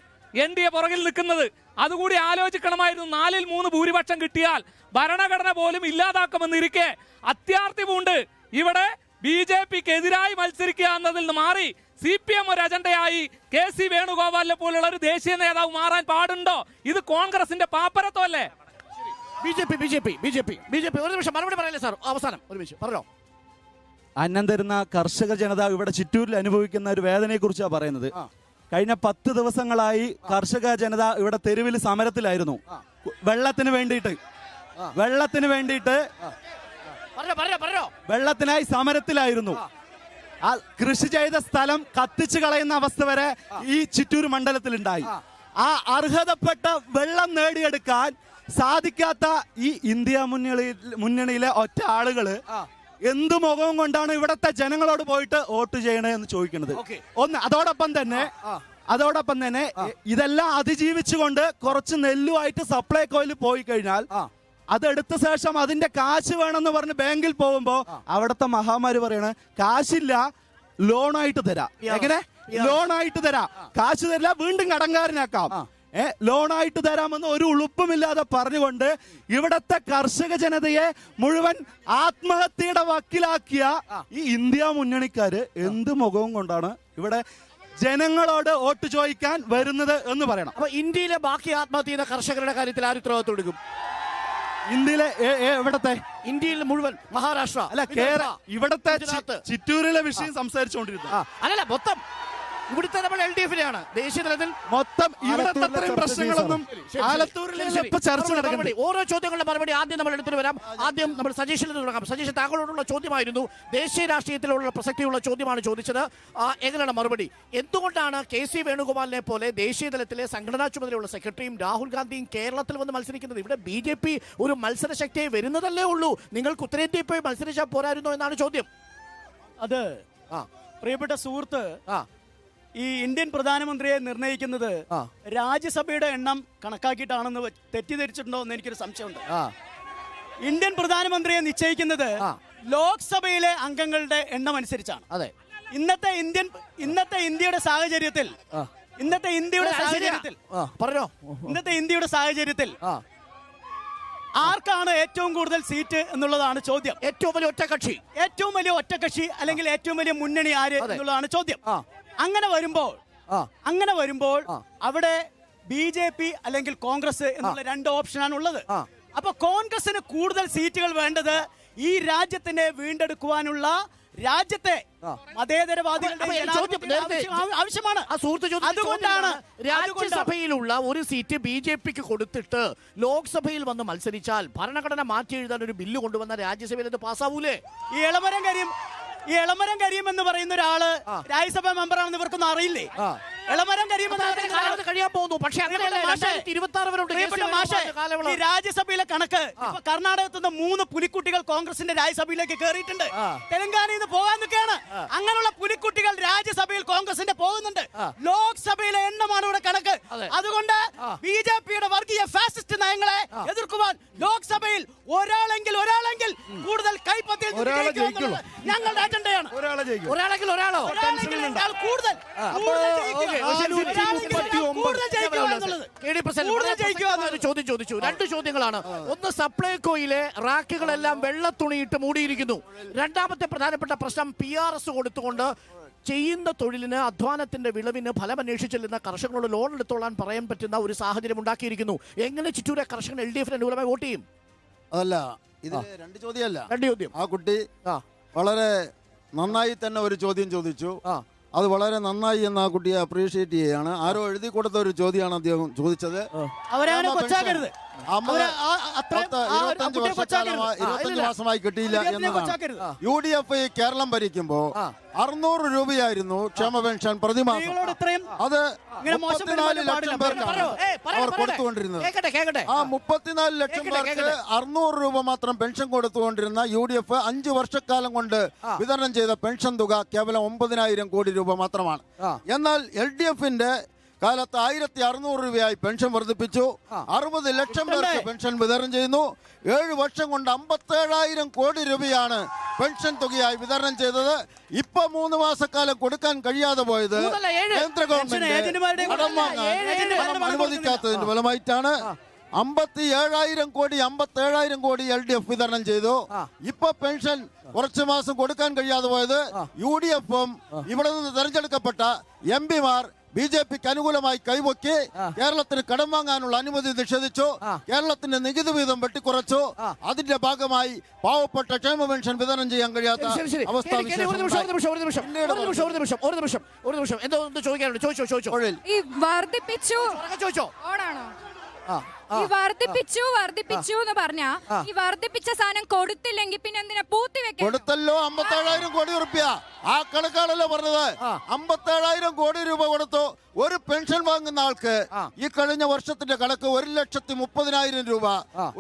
NDA പുറകിൽ നിൽക്കുന്നത്. അതുകൂടി ആലോചിക്കണമായിരുന്നു. 4ൽ 3 ഭൂരിപക്ഷം കിട്ടിയാൽ ഭരണഘടന പോലും ഇല്ലാതാക്കുമെന്നിരിക്കെ അത്യാർത്ഥിമുണ്ട് ഇവിടെ BJPക്കെതിരായി മത്സരിക്കുക എന്നതിൽ നിന്ന് മാറി CPM ഒരു അജണ്ടയായി KC വേണുഗോപാലിനെ പോലുള്ള ഒരു ദേശീയ നേതാവ് മാറാൻ പാടുണ്ടോ? ഇത് കോൺഗ്രസിന്റെ പാപ്പരത്വമല്ലേ? BJP ഒരു നിമിഷം മറുപടി പറയല്ലേ സാർ? അവസാനം ഒരു നിമിഷം പറഞ്ഞോ. അന്നം തരുന്ന കർഷക ജനത ഇവിടെ ചിറ്റൂരിൽ അനുഭവിക്കുന്ന ഒരു വേദനയെ കുറിച്ചാണ് പറയുന്നത്. കഴിഞ്ഞ 10 ദിവസങ്ങളായി കർഷക ജനത ഇവിടെ തെരുവിൽ സമരത്തിലായിരുന്നു. വെള്ളത്തിന് വേണ്ടിയിട്ട് വെള്ളത്തിനായി സമരത്തിലായിരുന്നു. ആ കൃഷി ചെയ്ത സ്ഥലം കത്തിച്ചു കളയുന്ന അവസ്ഥ വരെ ഈ ചിറ്റൂർ മണ്ഡലത്തിലുണ്ടായി. ആ അർഹതപ്പെട്ട വെള്ളം നേടിയെടുക്കാൻ സാധിക്കാത്ത ഈ ഇന്ത്യ മുന്നണിയിലെ ഒറ്റ ആളുകള് എന്ത് മുഖവും കൊണ്ടാണ് ഇവിടത്തെ ജനങ്ങളോട് പോയിട്ട് വോട്ട് ചെയ്യണേ എന്ന് ചോദിക്കുന്നത്. ഒന്ന് അതോടൊപ്പം തന്നെ ഇതെല്ലാം അതിജീവിച്ചുകൊണ്ട് കുറച്ച് നെല്ലുമായിട്ട് സപ്ലൈകോയിൽ പോയി കഴിഞ്ഞാൽ അതെടുത്ത ശേഷം അതിന്റെ കാശ് വേണമെന്ന് പറഞ്ഞ് ബാങ്കിൽ പോകുമ്പോ അവിടുത്തെ മഹാമാരി പറയണ കാശില്ല, ലോണായിട്ട് തരാം. എങ്ങനെ ലോണായിട്ട് തരാം? കാശ് തരില്ല, വീണ്ടും കടങ്കാരനാക്കാം. ലോണായിട്ട് തരാമെന്ന് ഒരു ഉളുപ്പുമില്ലാതെ പറഞ്ഞുകൊണ്ട് ഇവിടത്തെ കർഷക ജനതയെ മുഴുവൻ ആത്മഹത്യയുടെ വക്കിലാക്കിയ ഈ ഇന്ത്യ മുന്നണിക്കാര് എന്ത് മുഖവും കൊണ്ടാണ് ഇവിടെ ജനങ്ങളോട് വോട്ട് ചോദിക്കാൻ വരുന്നത് എന്ന് പറയണം. അപ്പൊ ഇന്ത്യയിലെ ബാക്കി ആത്മഹത്യ ചെയ്യുന്ന കർഷകരുടെ കാര്യത്തിൽ ആര് ഉത്തരവാദിത്വം എടുക്കും? ഇന്ത്യയിലെ എവിടത്തെ? ഇന്ത്യയിൽ മുഴുവൻ, മഹാരാഷ്ട്ര അല്ല, ഇവിടത്തെ ചിറ്റൂരിലെ വിഷയം സംസാരിച്ചുകൊണ്ടിരുന്നു. അല്ലല്ല, മൊത്തം ഇവിടുത്തെ നമ്മൾ LDF-നെയാണ് ദേശീയ തലത്തിൽ മൊത്തം ഇവിടുത്തെ അത്രയും പ്രശ്നങ്ങളൊന്നും ആലത്തൂരിലെ ഇപ്പൊ ചർച്ച നടക്കുന്നത്. ഓരോ ചോദ്യങ്ങളുടെ മറുപടി ആദ്യം നമ്മൾ എടുത്തിട്ട് വരാം. ആദ്യം നമ്മൾ സജീഷിൽ നിന്ന് തുടങ്ങാം. സജീഷ്, താങ്കളോടുള്ള ചോദ്യമായിരുന്നു, ദേശീയ രാഷ്ട്രീയത്തിലുള്ള പ്രസക്തിയുള്ള ചോദ്യമാണ് ചോദിച്ചത്. എങ്ങനെയാണ് മറുപടി? എന്തുകൊണ്ടാണ് KC വേണുഗോപാലിനെ പോലെ ദേശീയ തലത്തിലെ സംഘടനാ ചുമതലയുള്ള സെക്രട്ടറിയും രാഹുൽ ഗാന്ധിയും കേരളത്തിൽ വന്ന് മത്സരിക്കുന്നത്? ഇവിടെ BJP ഒരു മത്സര ശക്തിയെ വരുന്നതല്ലേ ഉള്ളൂ. നിങ്ങൾക്ക് ഉത്തരേന്ത്യയിൽ പോയി മത്സരിച്ചാൽ പോരായിരുന്നോ എന്നാണ് ചോദ്യം. അത് പ്രിയപ്പെട്ട സുഹൃത്ത്, ഈ ഇന്ത്യൻ പ്രധാനമന്ത്രിയെ നിർണയിക്കുന്നത് രാജ്യസഭയുടെ എണ്ണം കണക്കാക്കിയിട്ടാണെന്ന് തെറ്റിദ്ധരിച്ചിട്ടുണ്ടോ എന്ന് എനിക്കൊരു സംശയമുണ്ട്. ഇന്ത്യൻ പ്രധാനമന്ത്രിയെ നിശ്ചയിക്കുന്നത് ലോക്സഭയിലെ അംഗങ്ങളുടെ എണ്ണം അനുസരിച്ചാണ്. അതെ, ഇന്നത്തെ ഇന്ത്യയുടെ സാഹചര്യത്തിൽ ആർക്കാണ് ഏറ്റവും കൂടുതൽ സീറ്റ് എന്നുള്ളതാണ് ചോദ്യം. ഏറ്റവും വലിയ ഒറ്റക്കക്ഷി അല്ലെങ്കിൽ ഏറ്റവും വലിയ മുന്നണി ആര് എന്നുള്ളതാണ് ചോദ്യം. അങ്ങനെ വരുമ്പോൾ അവിടെ BJP അല്ലെങ്കിൽ കോൺഗ്രസ് എന്നുള്ള 2 ഓപ്ഷനാണ് ഉള്ളത്. അപ്പൊ കോൺഗ്രസിന് കൂടുതൽ സീറ്റുകൾ വേണ്ടത് ഈ രാജ്യത്തിനെ വീണ്ടെടുക്കുവാനുള്ള രാജ്യത്തെ മതേതരവാദികളുടെ ആവശ്യമാണ്. അതുകൊണ്ടാണ് രാജ്യസഭയിലുള്ള ഒരു സീറ്റ് BJP-ക്ക് കൊടുത്തിട്ട് ലോക്സഭയിൽ വന്ന് മത്സരിച്ചാൽ ഭരണഘടന മാറ്റി എഴുതാൻ ഒരു ബില്ല് കൊണ്ടുവന്ന രാജ്യസഭയിൽ അത് പാസ്സാവൂലേ? ഈ എളമരം കരീം എന്ന് പറയുന്ന ഒരാള് രാജ്യസഭാ മെമ്പറാണെന്ന് ഇവർക്കൊന്നും അറിയില്ലേ? എളമരം കരീം കഴിയാൻ പോകുന്നു. പക്ഷേ ഈ രാജ്യസഭയിലെ കണക്ക് ഇപ്പൊ കർണാടകത്തിൽ നിന്ന് 3 പുലിക്കുട്ടികൾ കോൺഗ്രസിന്റെ രാജ്യസഭയിലേക്ക് കയറിയിട്ടുണ്ട്. തെലങ്കാനയിൽ നിന്ന് പോകാൻ നിൽക്കുകയാണ്. അങ്ങനെയുള്ള പുലിക്കുട്ടികൾ രാജ്യസഭയിൽ കോൺഗ്രസിന്റെ പോകുന്നുണ്ട്. ലോക്സഭയിലെ എണ്ണമാണ് ഇവിടെ കണക്ക്. അതുകൊണ്ട് BJP-യുടെ വർഗീയ ഫാസിസ്റ്റ് നയങ്ങളെ എതിർക്കുവാൻ ലോക്സഭയിൽ ഒരാളെങ്കിൽ കൂടുതൽ കൈപ്പത്തിയിൽ ഞങ്ങളുടെ അജണ്ടയാണ്. ചോദ്യം ചോദിച്ചു. 2 ചോദ്യങ്ങളാണ്. ഒന്ന്, സപ്ലൈകോയിലെ റാക്കുകളെല്ലാം വെള്ളത്തുണിയിട്ട് മൂടിയിരിക്കുന്നു. രണ്ടാമത്തെ പ്രധാനപ്പെട്ട പ്രശ്നം PRS കൊടുത്തുകൊണ്ട് ചെയ്യുന്ന തൊഴിലിന്, അധ്വാനത്തിന്റെ വിളവിന് ഫലം അന്വേഷിച്ചില്ലെന്ന കർഷകരോട് ലോൺ എടുത്തോളാൻ പറയാൻ പറ്റുന്ന ഒരു സാഹചര്യം ഉണ്ടാക്കിയിരിക്കുന്നു. എങ്ങനെ ചിറ്റൂരെ കർഷകൻ LDF-ന് അനുകൂലമായി വോട്ട് ചെയ്യും? അതല്ല, ഇത് 2 ചോദ്യമല്ല. 2 ചോദ്യം. ആ കുട്ടി വളരെ നന്നായി തന്നെ ഒരു ചോദ്യം ചോദിച്ചു. അത് വളരെ നന്നായി എന്ന് ആ കുട്ടിയെ അപ്രീഷിയേറ്റ് ചെയ്യാണ്. ആരോ എഴുതി കൊടുത്ത ഒരു ചോദ്യമാണ് അദ്ദേഹം ചോദിച്ചത്. 25 മാസമായി കിട്ടിയില്ല എന്നതാണ്. UDF കേരളം ഭരിക്കുമ്പോ 600 രൂപയായിരുന്നു ക്ഷേമ പെൻഷൻ പ്രതിമാസം. അത് 34 ലക്ഷം പേർക്കാണ് അവർ കൊടുത്തുകൊണ്ടിരുന്നത്. ആ 34 ലക്ഷം പേർക്ക് 600 രൂപ മാത്രം പെൻഷൻ കൊടുത്തുകൊണ്ടിരുന്ന UDF 5 വർഷക്കാലം കൊണ്ട് വിതരണം ചെയ്ത പെൻഷൻ തുക കേവലം 9,000 കോടി രൂപ മാത്രമാണ്. എന്നാൽ LDF-ന്റെ കാലത്ത് 1,600 രൂപയായി പെൻഷൻ വർദ്ധിപ്പിച്ചു. 60 ലക്ഷം പേർക്ക് പെൻഷൻ വിതരണം ചെയ്യുന്നു. 7 വർഷം കൊണ്ട് 57,000 കോടി രൂപയാണ് പെൻഷൻ തുകയായി വിതരണം ചെയ്തത്. ഇപ്പൊ 3 മാസക്കാലം കൊടുക്കാൻ കഴിയാതെ പോയത് കേന്ദ്ര ഗവൺമെന്റ് അനുവദിക്കാത്തതിന്റെ ഫലമായിട്ടാണ്. 57,000 കോടി LDF വിതരണം ചെയ്തു. ഇപ്പൊ പെൻഷൻ കുറച്ച് മാസം കൊടുക്കാൻ കഴിയാതെ പോയത് UDF-ഉം ഇവിടെ നിന്ന് തെരഞ്ഞെടുക്കപ്പെട്ട MP-മാർ BJPക്ക് അനുകൂലമായി കൈവക്കി കേരളത്തിന് കടം വാങ്ങാനുള്ള അനുമതി നിഷേധിച്ചു. കേരളത്തിന്റെ നികുതി വീതം വെട്ടിക്കുറച്ചു. അതിന്റെ ഭാഗമായി പാവപ്പെട്ട ക്ഷേമ പെൻഷൻ വിതരണം ചെയ്യാൻ കഴിയാത്ത അവസ്ഥ എന്തോ ചോദിക്കാനുണ്ട്. ചോദിച്ചോ. ഈ വർദ്ധിപ്പിച്ചു ചോദിച്ചോ. ഓണാണോ? ഈ വർദ്ധിപ്പിച്ചു എന്ന് പറഞ്ഞാ ഈ വർദ്ധിപ്പിച്ച സാധനം കൊടുത്തില്ലെങ്കിൽ പിന്നെ എന്തിനാ പൂത്തി വെക്കാൻ? കൊടുത്തല്ലോ 57,000 കോടി റുപ്യ. ആ കണക്കാണല്ലോ പറഞ്ഞത്. 57,000 കോടി രൂപ കൊടുത്തു. ഒരു പെൻഷൻ വാങ്ങുന്ന ആൾക്ക് ഈ കഴിഞ്ഞ വർഷത്തിന്റെ കണക്ക് 1,30,000 രൂപ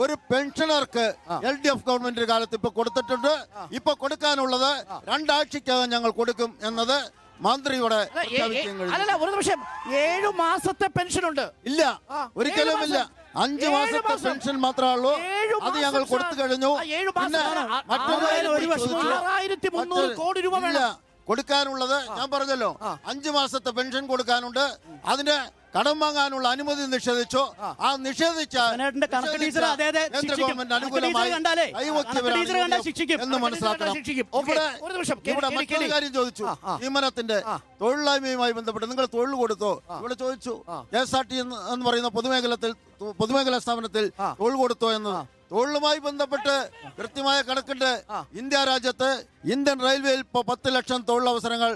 ഒരു പെൻഷനർക്ക് LDF ഗവൺമെന്റ് കാലത്ത് ഇപ്പൊ കൊടുത്തിട്ടുണ്ട്. ഇപ്പൊ കൊടുക്കാനുള്ളത് 2 ആഴ്ചക്കകം ഞങ്ങൾ കൊടുക്കും എന്നത് മന്ത്രിയുടെ ഒരു നിമിഷം. 7 മാസത്തെ പെൻഷൻ ഉണ്ട്. ഇല്ല, ഒരിക്കലും ഇല്ല. 5 മാസത്തെ പെൻഷൻ മാത്രമേ ഉള്ളൂ. അത് ഞങ്ങൾ കൊടുത്തു കഴിഞ്ഞു. പിന്നെ കൊടുക്കാനുള്ളത് ഞാൻ പറഞ്ഞല്ലോ, 5 മാസത്തെ പെൻഷൻ കൊടുക്കാനുണ്ട്. അതിന് കടം വാങ്ങാനുള്ള അനുമതി നിഷേധിച്ചു. ആ നിഷേധിച്ച കേന്ദ്ര ഗവൺമെന്റ് അനുകൂലമായി എന്ന് മനസ്സിലാക്കണം. ഇവിടെ മറ്റൊരു കാര്യം ചോദിച്ചു. നിയമനത്തിന്റെ തൊഴിലില്ലായ്മയുമായി ബന്ധപ്പെട്ട് നിങ്ങൾ തൊഴിൽ കൊടുത്തോ? ഇവിടെ ചോദിച്ചു. KSRT എന്ന് പറയുന്ന പൊതുമേഖലാ സ്ഥാപനത്തിൽ തൊഴിൽ കൊടുത്തോ എന്ന്. തൊഴിലുമായി ബന്ധപ്പെട്ട് കൃത്യമായ കണക്കുണ്ട്. ഇന്ത്യ രാജ്യത്ത് ഇന്ത്യൻ റെയിൽവേയിൽ ഇപ്പോൾ 10 ലക്ഷം തൊഴിലവസരങ്ങൾ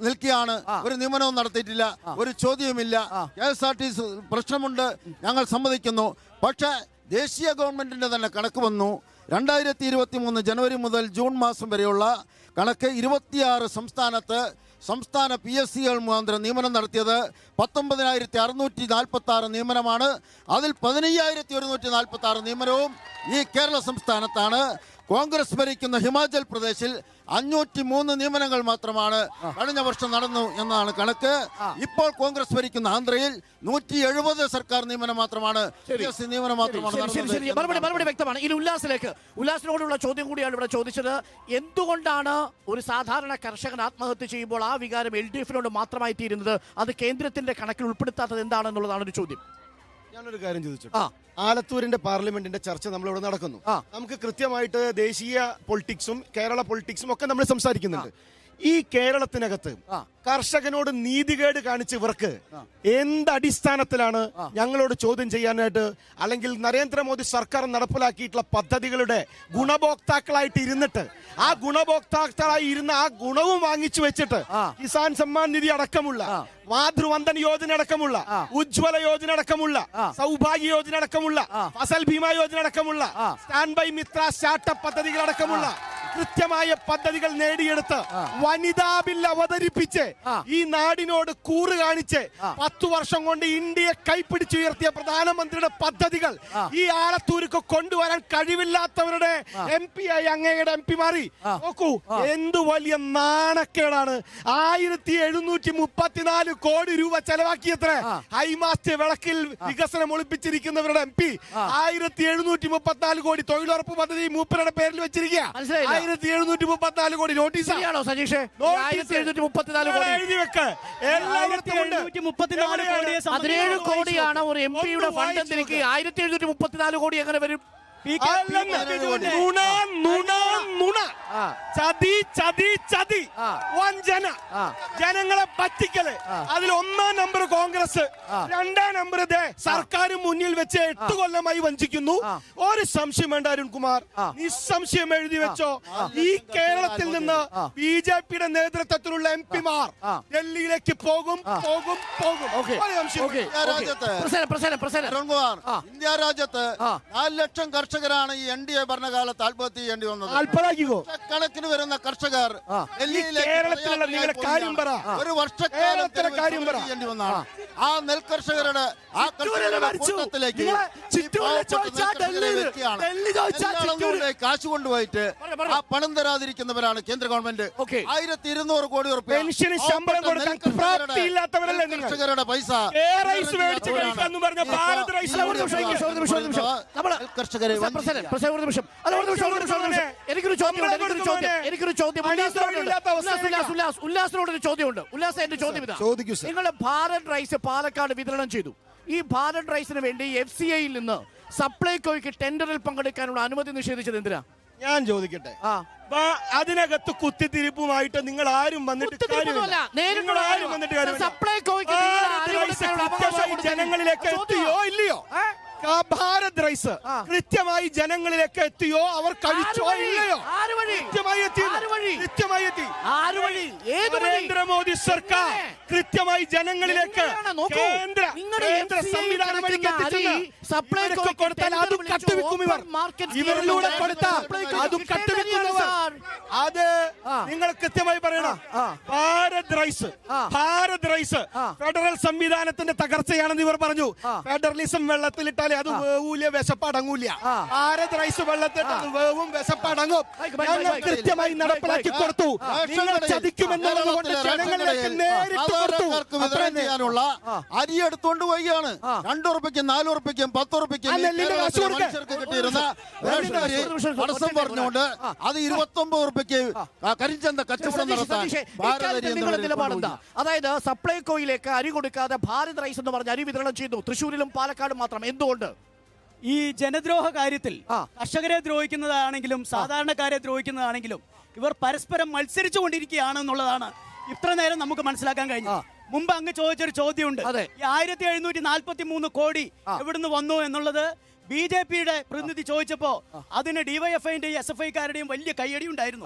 നിൽക്കുകയാണ്. ഒരു നിയമനവും നടത്തിയിട്ടില്ല, ഒരു ചോദ്യവുമില്ല. KSRTC പ്രശ്നമുണ്ട്, ഞങ്ങൾ സമ്മതിക്കുന്നു. പക്ഷേ ദേശീയ ഗവൺമെന്റിന്റെ തന്നെ കണക്ക് വന്നു. 2023 ജനുവരി മുതൽ ജൂൺ മാസം വരെയുള്ള കണക്ക് 26 സംസ്ഥാന PSCകൾ മുഖാന്തരം നിയമനം നടത്തിയത് 19,646 നിയമനമാണ്. അതിൽ 15,146 നിയമനവും ഈ കേരള സംസ്ഥാനത്താണ്. കോൺഗ്രസ് ഭരിക്കുന്ന ഹിമാചൽ പ്രദേശിൽ 503 നിയമനങ്ങൾ മാത്രമാണ് കഴിഞ്ഞ വർഷം നടന്നു എന്നാണ് കണക്ക്. ഇപ്പോൾ കോൺഗ്രസ് ഭരിക്കുന്ന ആന്ധ്രയിൽ 170 സർക്കാർ നിയമനം മാത്രമാണ്, നിയമനം മാത്രമാണ്. മറുപടി വ്യക്തമാണ്. ഇനി ഉല്ലാസിനോടുള്ള ചോദ്യം കൂടിയാണ് ഇവിടെ ചോദിച്ചത്. എന്തുകൊണ്ടാണ് ഒരു സാധാരണ കർഷകൻ ആത്മഹത്യ ചെയ്യുമ്പോൾ ആ വികാരം LDFനോട് മാത്രമായി തീരുന്നത്? അത് കേന്ദ്രത്തിന്റെ കണക്കിൽ ഉൾപ്പെടുത്താത്തത് എന്താണെന്നുള്ളതാണ് ഒരു ചോദ്യം. ഞാനൊരു കാര്യം ചോദിച്ചു. ആലത്തൂരിന്റെ പാർലമെന്റിന്റെ ചർച്ച നമ്മളിവിടെ നടക്കുന്നു. നമുക്ക് കൃത്യമായിട്ട് ദേശീയ പൊളിറ്റിക്സും കേരള പൊളിറ്റിക്സും ഒക്കെ നമ്മൾ സംസാരിക്കുന്നുണ്ട്. ഈ കേരളത്തിനകത്ത് കർഷകനോട് നീതികേട് കാണിച്ച് ഇവർക്ക് എന്തടിസ്ഥാനത്തിലാണ് ഞങ്ങളോട് ചോദ്യം ചെയ്യാനായിട്ട്, അല്ലെങ്കിൽ നരേന്ദ്രമോദി സർക്കാർ നടപ്പിലാക്കിയിട്ടുള്ള പദ്ധതികളുടെ ഗുണഭോക്താക്കളായിട്ട് ഇരുന്നിട്ട് ആ ഗുണഭോക്താക്കളായി ഇരുന്ന ആ ഗുണവും വാങ്ങിച്ചു വെച്ചിട്ട് കിസാൻ സമ്മാൻ നിധി അടക്കമുള്ള, മാതൃവന്ദൻ യോജന അടക്കമുള്ള, ഉജ്ജ്വല യോജന അടക്കമുള്ള, സൗഭാഗ്യ യോജന അടക്കമുള്ള, ഫസൽ ഭീമ യോജന അടക്കമുള്ള, സ്റ്റാൻഡ് ബൈ മിത്ര സ്റ്റാർട്ടപ്പ് പദ്ധതികൾ അടക്കമുള്ള കൃത്യമായ പദ്ധതികൾ നേടിയെടുത്ത് വനിതാ ബിൽ അവതരിപ്പിച്ച് ഈ നാടിനോട് കൂറ് കാണിച്ച് 10 വർഷം കൊണ്ട് ഇന്ത്യയെ കൈപ്പിടിച്ചുയർത്തിയ പ്രധാനമന്ത്രിയുടെ പദ്ധതികൾ ഈ ആലത്തൂർക്ക് കൊണ്ടുവരാൻ കഴിവില്ലാത്തവരുടെ MP ആയി അങ്ങയുടെ MP മാറി. നോക്കൂ എന്തു വലിയ നാണക്കേടാണ്. 1,734 കോടി രൂപ ചെലവാക്കിയത്ര ഹൈമാസ്റ്റ് വിളക്കിൽ വികസനം ഒളിപ്പിച്ചിരിക്കുന്നവരുടെ MP 1,734 കോടി തൊഴിലുറപ്പ് പദ്ധതി മൂപ്പരുടെ പേരിൽ വെച്ചിരിക്കുക. 1,734 കോടി നോട്ടീസ് ആണോ സജീഷേ? 1,734 കോടി എഴുതി വെക്ക്. 17 കോടിയാണ് ഒരു MP-യുടെ ഫണ്ട് എന്തിരിക്കുക. 1,734 കോടി എങ്ങനെ വരും? ചതി വഞ്ചന, ജനങ്ങളെ പറ്റിക്കല്. അതിൽ 1-ാം നമ്പർ കോൺഗ്രസ്, 2-ാം നമ്പർ സർക്കാർ മുന്നിൽ വെച്ച് 8 കൊല്ലമായി വഞ്ചിക്കുന്നു. ഒരു സംശയം വേണ്ട അരുൺകുമാർ, നിസ്സംശയം എഴുതി വെച്ചോ. ഈ കേരളത്തിൽ നിന്ന് BJPയുടെ നേതൃത്വത്തിലുള്ള MP-മാർ ഡൽഹിയിലേക്ക് പോകും. ഇന്ത്യ രാജ്യത്ത് 4 ലക്ഷം കർഷകരാണ് ഈ NDA ഭരണകാലത്ത് ആത്മഹത്യ ചെയ്യേണ്ടി വന്നത്. കണക്കിന് വരുന്ന കർഷകർ കേരളത്തിലുള്ള നിങ്ങളുടെ കാര്യം പറ. ഒരു വർഷക്കാലം ചെയ്യേണ്ടി വന്നതാണ്. ആ നെൽകർഷകരുടെ ആ കൂട്ടത്തിലേക്ക് കാശ് കൊണ്ടുപോയിട്ട് ആ പണം തരാതിരിക്കുന്നവരാണ് കേന്ദ്ര ഗവൺമെന്റ്. 1,200 കോടി കർഷകരുടെ പൈസ കർഷകരെ എനിക്കൊരു ചോദ്യമുണ്ട്. ഉല്ലാസ്, എന്റെ ചോദ്യം ഇതാ. നിങ്ങൾ ഭാരത് റൈസ് പാലക്കാട് വിതരണം ചെയ്തു. ഈ ഭാരത് റൈസിന് വേണ്ടി FCIയിൽ നിന്ന് സപ്ലൈകോയ്ക്ക് ടെൻഡറിൽ പങ്കെടുക്കാനുള്ള അനുമതി നിഷേധിച്ചത് എന്തിനാ? ഞാൻ ചോദിക്കട്ടെ, ആ. അതിനകത്ത് കുത്തിത്തിരിപ്പുമായിട്ട് നിങ്ങൾ ആരും വന്നിട്ട് കാര്യമില്ല. നിങ്ങൾ ആരും വന്നിട്ട് കാര്യമില്ല. കൃത്യമായി ജനങ്ങളിലേക്ക് എത്തിയോ ഇല്ലയോ? ഭാരത് റൈസ് കൃത്യമായി ജനങ്ങളിലേക്ക് എത്തിയോ? അവർ കഴിച്ചോ ഇല്ലയോ? കൃത്യമായി എത്തി. നരേന്ദ്രമോദി സർക്കാർ കൃത്യമായി ജനങ്ങളിലേക്ക് കേന്ദ്ര സംവിധാനങ്ങളിലേക്ക് എത്തിച്ചെന്ന് കൊടുത്താൽ അത് കട്ടുവെക്കും. ഇവരിലൂടെ കൊടുത്താൽ അതും കട്ടുവെക്കുന്നവർ. അത് നിങ്ങൾ കൃത്യമായി പറയണം. ഭാരത് റൈസ് ഫെഡറൽ സംവിധാനത്തിന്റെ തകർച്ചയാണെന്ന് ഇവർ പറഞ്ഞു. ഫെഡറലിസം വെള്ളത്തിലിട്ടാൽ അത് വേവൂല, വിശപ്പടങ്ങൂല. ഭാരത് റൈസ് വെള്ളത്തിട്ട് അത് വേവും, വിശപ്പടങ്ങും. ഞങ്ങൾ കൃത്യമായി നടപ്പിലാക്കി കൊടുത്തു. നിങ്ങൾ ചതിക്കുമെന്നുള്ളത് കൊണ്ട് ജനങ്ങളിലേക്ക് നേരിട്ട് കൊടുത്തു. വിതരണം ചെയ്യാനുള്ള അരി എടുത്തുകൊണ്ട് പോവുകയാണ്. 2 ഉറുപ്പിക്കും 4 ഉറുപ്പിക്കും 10 ഉറുപ്പിക്കും മനുഷ്യർക്ക് കിട്ടിയിരുന്ന റേഷൻ അരി തടസ്സം പറഞ്ഞുകൊണ്ട് അത് 29 ഉറുപ്പിക്ക് കരിഞ്ചന്ത കച്ചവടം നടത്താൻ നിലപാടെന്താ? അതായത് സപ്ലൈകോയിലേക്ക് അരി കൊടുക്കാതെ ഭാരത് റൈസ് എന്ന് പറഞ്ഞ അരി വിതരണം ചെയ്തു തൃശ്ശൂരിലും പാലക്കാടും മാത്രം. എന്തുകൊണ്ട്? ഈ ജനദ്രോഹ കാര്യത്തിൽ കർഷകരെ ദ്രോഹിക്കുന്നതാണെങ്കിലും സാധാരണക്കാരെ ദ്രോഹിക്കുന്നതാണെങ്കിലും ഇവർ പരസ്പരം മത്സരിച്ചു കൊണ്ടിരിക്കുകയാണെന്നുള്ളതാണ് ഇത്ര നേരം നമുക്ക് മനസ്സിലാക്കാൻ കഴിഞ്ഞു. മുമ്പ് അങ്ങ് ചോദിച്ചൊരു ചോദ്യമുണ്ട്. ഈ 1743 കോടി എവിടുന്ന് വന്നു എന്നുള്ളത് BJP-യുടെ പ്രതിനിധി ചോദിച്ചപ്പോ അതിന് DYFIന്റെയും SFIക്കാരുടെയും വലിയ കയ്യടി ഉണ്ടായിരുന്നു.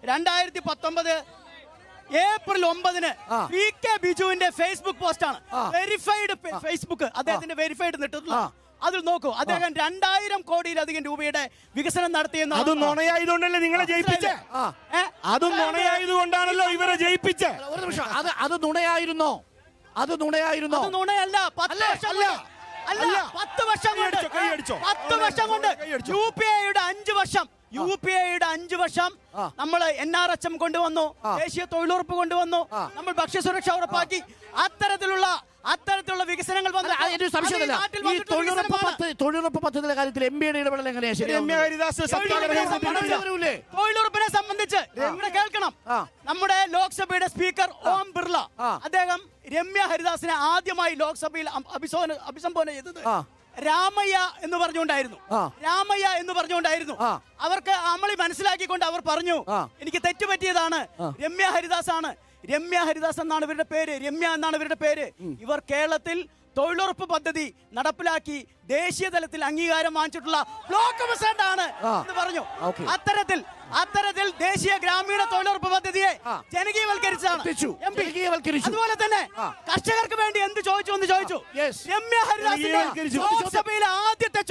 2019 ഏപ്രിൽ 9 PK ബിജുവിന്റെ ഫേസ്ബുക്ക് പോസ്റ്റാണ്. വെരിഫൈഡ് ഫേസ്ബുക്ക്, അദ്ദേഹത്തിന്റെ വെരിഫൈഡ് നെട്ടിട്ടുള്ള. അതിൽ നോക്കൂ, അദ്ദേഹം 2000 കോടിയിലധികം രൂപയുടെ വികസനം നടത്തിയെന്ന്. അത് നുണയായതുകൊണ്ടല്ലേ നിങ്ങളെ ജയിപ്പിച്ചേ? അത് നുണയായതുകൊണ്ടാണല്ലോ ഇവരെ ജയിപ്പിച്ചേ. ഒരു നിമിഷം, അത് നുണയായിരുന്നോ? അത് നുണയായിരുന്നോ? അത് നുണയല്ല. 10 വർഷം കൊണ്ട് UPIയുടെ 5 വർഷം നമ്മൾ NRHM കൊണ്ടുവന്നു, ദേശീയ തൊഴിലുറപ്പ് കൊണ്ടുവന്നു, നമ്മൾ ഭക്ഷ്യസുരക്ഷ ഉറപ്പാക്കി. അത്തരത്തിലുള്ള വികസനങ്ങൾ വന്നു. തൊഴിലുറപ്പ് പദ്ധതിയുടെ കാര്യത്തിൽ MPയുടെ ഇടപെടൽ എങ്ങനെയാണ്? തൊഴിലുറപ്പിനെ സംബന്ധിച്ച് ഇവിടെ കേൾക്കണം. നമ്മുടെ ലോക്സഭയുടെ സ്പീക്കർ ഓം ബിർള അദ്ദേഹം രമ്യ ഹരിദാസിനെ ആദ്യമായി ലോക്സഭയിൽ അഭിസംബോധന ചെയ്തത് രാമയ്യ എന്ന് പറഞ്ഞുകൊണ്ടായിരുന്നു. അവർക്ക് അമളി മനസ്സിലാക്കിക്കൊണ്ട് അവർ പറഞ്ഞു, എനിക്ക് തെറ്റുപറ്റിയതാണ്, രമ്യ ഹരിദാസ് ആണ്. രമ്യ ഹരിദാസ് എന്നാണ് ഇവരുടെ പേര്, രമ്യ എന്നാണ് ഇവരുടെ പേര്. ഇവർ കേരളത്തിൽ തൊഴിലുറപ്പ് പദ്ധതി നടപ്പിലാക്കി ദേശീയ തലത്തിൽ അംഗീകാരം വാങ്ങിച്ചിട്ടുള്ള ബ്ലോക്ക് പ്രസിഡന്റ് ആണ് എന്ന് പറഞ്ഞു. അത്തരത്തിൽ ദേശീയ ഗ്രാമീണ തൊഴിലുറപ്പ് പദ്ധതിയെ ജനകീയവൽക്കരിച്ചാണ്. അതുപോലെ തന്നെ കർഷകർക്ക് വേണ്ടി എന്ത് ചോദിച്ചു എന്ന് ചോദിച്ചു. രമ്യ ഹരിദാസിന്റെ ലോക്സഭയിലെ ആദ്യത്തെ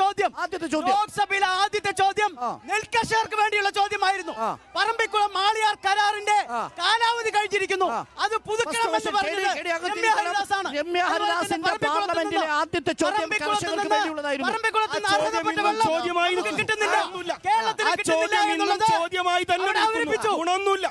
ചോദ്യം നെൽകർഷകർക്ക് വേണ്ടിയുള്ള ചോദ്യമായിരുന്നു. പറമ്പിക്കുളം മാളിയാർ കരാറിന്റെ കാലാവധി കഴിഞ്ഞിരിക്കുന്നു, അത് പുതുക്കണമെന്ന് പറഞ്ഞത് രമ്യ ഹരിദാസാണ്. പാർലമെന്റിലെ ആദ്യത്തെ ചോദ്യം കർഷകർക്ക് വേണ്ടിയുള്ളതായിരുന്നു. പറമ്പിക്കുളത്തിന് അർഹതപ്പെട്ട വെള്ളം കിട്ടുന്നില്ല, കേരളത്തിന് കിട്ടുന്നില്ല എന്നുള്ളത് ചോദ്യമായി തന്നെ ഗുണമൊന്നുമില്ല.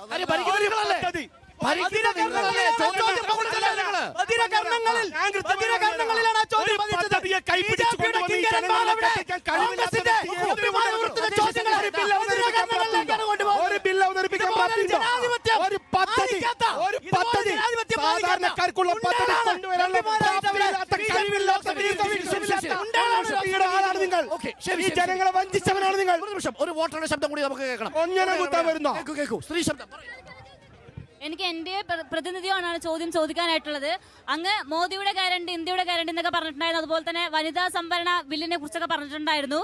സാധാരണക്കാർക്കുള്ള പദ്ധതി ഈ ജനങ്ങളെ വഞ്ചിച്ചവനാണ് നിങ്ങൾ. ഒരു വോട്ടറുടെ ശബ്ദം കൂടി നമുക്ക് കേൾക്കണം. കേൾക്കൂ, സ്ത്രീ ശബ്ദം. എനിക്ക് എന്റെ പ്രതിനിധിയോടാണ് ചോദ്യം ചോദിക്കാനായിട്ടുള്ളത്. അങ്ങ് മോദിയുടെ ഗ്യാരണ്ടി, ഇന്ത്യയുടെ ഗ്യാരണ്ടി എന്നൊക്കെ പറഞ്ഞിട്ടുണ്ടായിരുന്നു. അതുപോലെ തന്നെ വനിതാ സംവരണ ബില്ലിനെ കുറിച്ചൊക്കെ പറഞ്ഞിട്ടുണ്ടായിരുന്നു.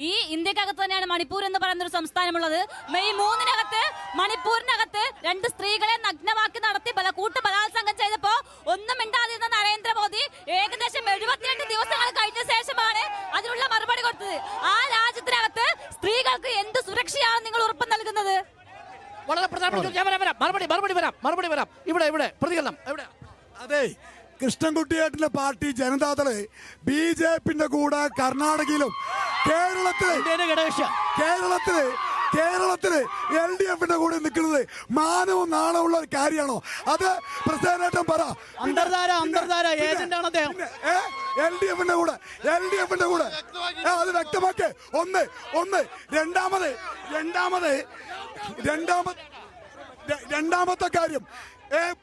ഈ ഇന്ത്യക്കകത്ത് തന്നെയാണ് മണിപ്പൂർ എന്ന് പറയുന്ന ഒരു സംസ്ഥാനമുള്ളത്. മെയ് 3 മണിപ്പൂരിനകത്ത് 2 സ്ത്രീകളെ നഗ്നമാക്കി നടത്തി കൂട്ടബലാത്സംഗം ചെയ്തപ്പോ ഒന്നും മിണ്ടാതിരുന്ന നരേന്ദ്രമോദി ഏകദേശം 72 ദിവസങ്ങൾ കഴിഞ്ഞ ശേഷമാണ് അതിനുള്ള മറുപടി കൊടുത്തത്. ആ രാജ്യത്തിനകത്ത് സ്ത്രീകൾക്ക് എന്ത് സുരക്ഷയാണ് നിങ്ങൾ ഉറപ്പ് നൽകുന്നത്? വളരെ പ്രധാനപ്പെട്ട മറുപടി വരാം. ഇവിടെ പ്രതികരണം എവിടെ? അതെ, കൃഷ്ണൻകുട്ടിയേട്ടന്റെ പാർട്ടി ജനതാദള് BJP-ന്റെ കൂടെ കർണാടകയിലും കേരളത്തില് LDF-ന്റെ കൂടെ നിൽക്കുന്നത് മാനവും നാണമുള്ള ഒരു കാര്യമാണോ? അത് പ്രസിഡന്റേട്ടൻ പറ. അന്തർധാര ഏജന്റാണ് അദ്ദേഹം. LDF-ന്റെ കൂടെ അത് വ്യക്തമാക്കേ. ഒന്ന് രണ്ടാമത്തെ കാര്യം,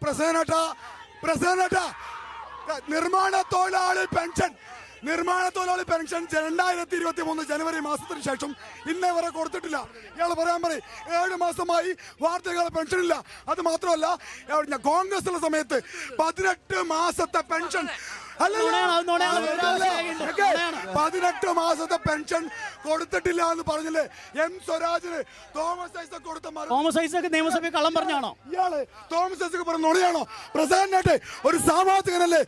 പ്രസിഡന്റേട്ട നിർമ്മാണ തൊഴിലാളി പെൻഷൻ നിർമ്മാണ തൊഴിലാളി പെൻഷൻ 2023 ജനുവരി മാസത്തിന് ശേഷം ഇന്നേ വരെ കൊടുത്തിട്ടില്ല. ഇയാൾ പറയാൻ പറയും 7 മാസമായി വാർദ്ധക്യകാല പെൻഷൻ ഇല്ല. അത് മാത്രമല്ല കോൺഗ്രസിന്റെ സമയത്ത് 18 മാസത്തെ പെൻഷൻ 18 മാസത്തെ പെൻഷൻ കൊടുത്തിട്ടില്ല എന്ന് പറഞ്ഞില്ലേ എം സ്വരാജിന് തോമസ് ഐസക് കൊടുത്ത തോമസ് ഐസക് നിയമസഭയിൽ കള്ളം പറഞ്ഞാണോ? ഇയാള് തോമസ് ഐസക് പറഞ്ഞ നുണയാണോ? പ്രസിഡന്റായിട്ട് ഒരു സാമാജികനല്ലേ?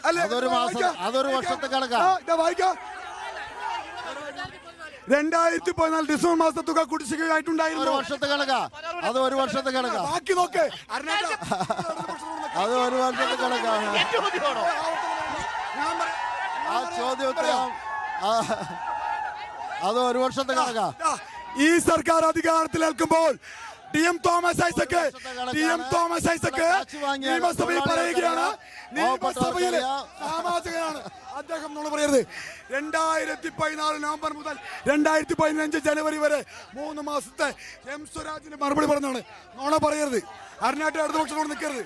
അതൊരു വർഷത്തെ കണക്കാ. 2014 ഡിസംബർ മാസത്തെ തുക കുടിശ്ശികയായിട്ടുണ്ടായിരുന്നു. ഒരു വർഷത്തെ കണക്കാ. അത് ഒരു വർഷത്തെ കണക്കാ. ബാക്കി നോക്ക്. അത് ഒരു വർഷത്തെ കണക്കാണ്. ആ ചോദ്യോത്തരം അത് ഒരു വർഷത്തെ കണക്കാ. ഈ സർക്കാർ അധികാരത്തിലേൽക്കുമ്പോൾ ടി എം തോമസ് ഐസക് നിയമസഭയിൽ പറയുകയാണ്, നിയമസഭയിൽ സാമാജികനാണ് അദ്ദേഹം. നുണ പറയരുത്. 2014 നവംബർ മുതൽ 2015 ജനുവരി വരെ 3 മാസത്തെ എം സ്വരാജിന്റെ മറുപടി പറഞ്ഞാണ്. നുണ പറയരുത്. അരുണാട്ട് അടുത്ത പക്ഷത്തോട് നിൽക്കരുത്.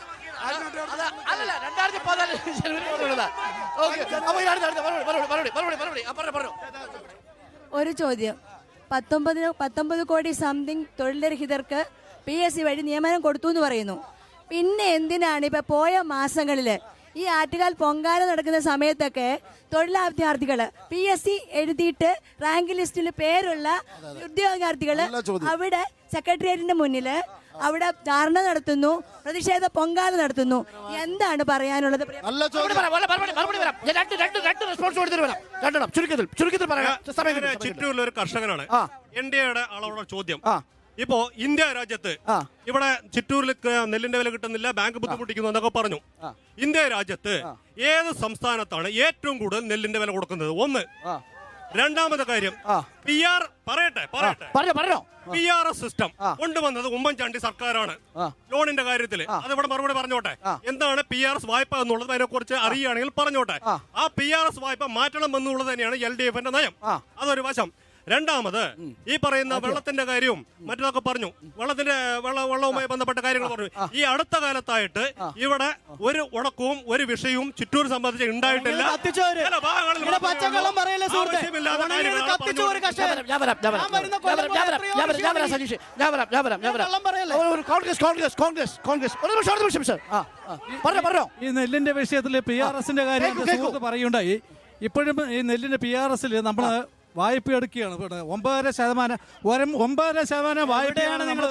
ഒരു ചോദ്യം. 19 കോടി സംതിങ് തൊഴിൽരഹിതർക്ക് PSC വഴി നിയമനം കൊടുത്തു എന്ന് പറയുന്നു. പിന്നെ എന്തിനാണ് ഇപ്പൊ പോയ മാസങ്ങളില് ഈ ആറ്റുകാൽ പൊങ്കാല നടക്കുന്ന സമയത്തൊക്കെ തൊഴിലഭ്യർത്ഥികള് PSC എഴുതിയിട്ട് റാങ്ക് ലിസ്റ്റിൽ പേരുള്ള ഉദ്യോഗാർത്ഥികള് അവിടെ സെക്രട്ടേറിയറ്റിന്റെ മുന്നില് അവിടെ ധാരണ നടത്തുന്നു, പ്രതിഷേധ പൊങ്കാല നടത്തുന്നു. എന്താണ് പറയാനുള്ളത്? ചിറ്റൂരിലെ ഒരു കർഷകനാണ്. NDAയുടെ ആളോട് ചോദ്യം. ഇപ്പോ ഇന്ത്യ രാജ്യത്ത് ഇവിടെ ചിറ്റൂരിൽ നെല്ലിന്റെ വില കിട്ടുന്നില്ല, ബാങ്ക് ബുദ്ധിമുട്ടിക്കുന്നു എന്നൊക്കെ പറഞ്ഞു. ഇന്ത്യ രാജ്യത്ത് ഏത് സംസ്ഥാനത്താണ് ഏറ്റവും കൂടുതൽ നെല്ലിന്റെ വില കൊടുക്കുന്നത്? ഒന്ന്. രണ്ടാമത്തെ കാര്യം, PRS സിസ്റ്റം കൊണ്ടുവന്നത് ഉമ്മൻചാണ്ടി സർക്കാരാണ് ലോണിന്റെ കാര്യത്തിൽ. അതിവിടെ മറുപടി പറഞ്ഞോട്ടെ. എന്താണ് PRS വായ്പ എന്നുള്ളത് അതിനെ കുറിച്ച് അറിയുകയാണെങ്കിൽ പറഞ്ഞോട്ടെ. ആ PRS വായ്പ മാറ്റണം എന്നുള്ളത് തന്നെയാണ് LDFന്റെ നയം. അതൊരു വശം. രണ്ടാമത് ഈ പറയുന്ന വെള്ളത്തിന്റെ കാര്യവും മറ്റൊക്കെ പറഞ്ഞു. വെള്ളവുമായി ബന്ധപ്പെട്ട കാര്യങ്ങൾ പറഞ്ഞു. ഈ അടുത്ത കാലത്തായിട്ട് ഇവിടെ ഒരു ഉണക്കവും ഒരു വിഷയവും ചിറ്റൂർ സംബന്ധിച്ച് ഉണ്ടായിട്ടില്ല. ഈ നെല്ലിന്റെ വിഷയത്തിൽ PRSന്റെ കാര്യം പറയുണ്ടായി. ഇപ്പോഴും ഈ നെല്ലിന്റെ PRSൽ നമ്മള് വായ്പ എടുക്കുകയാണ്. 9% വായ്പയാണ് നമ്മൾ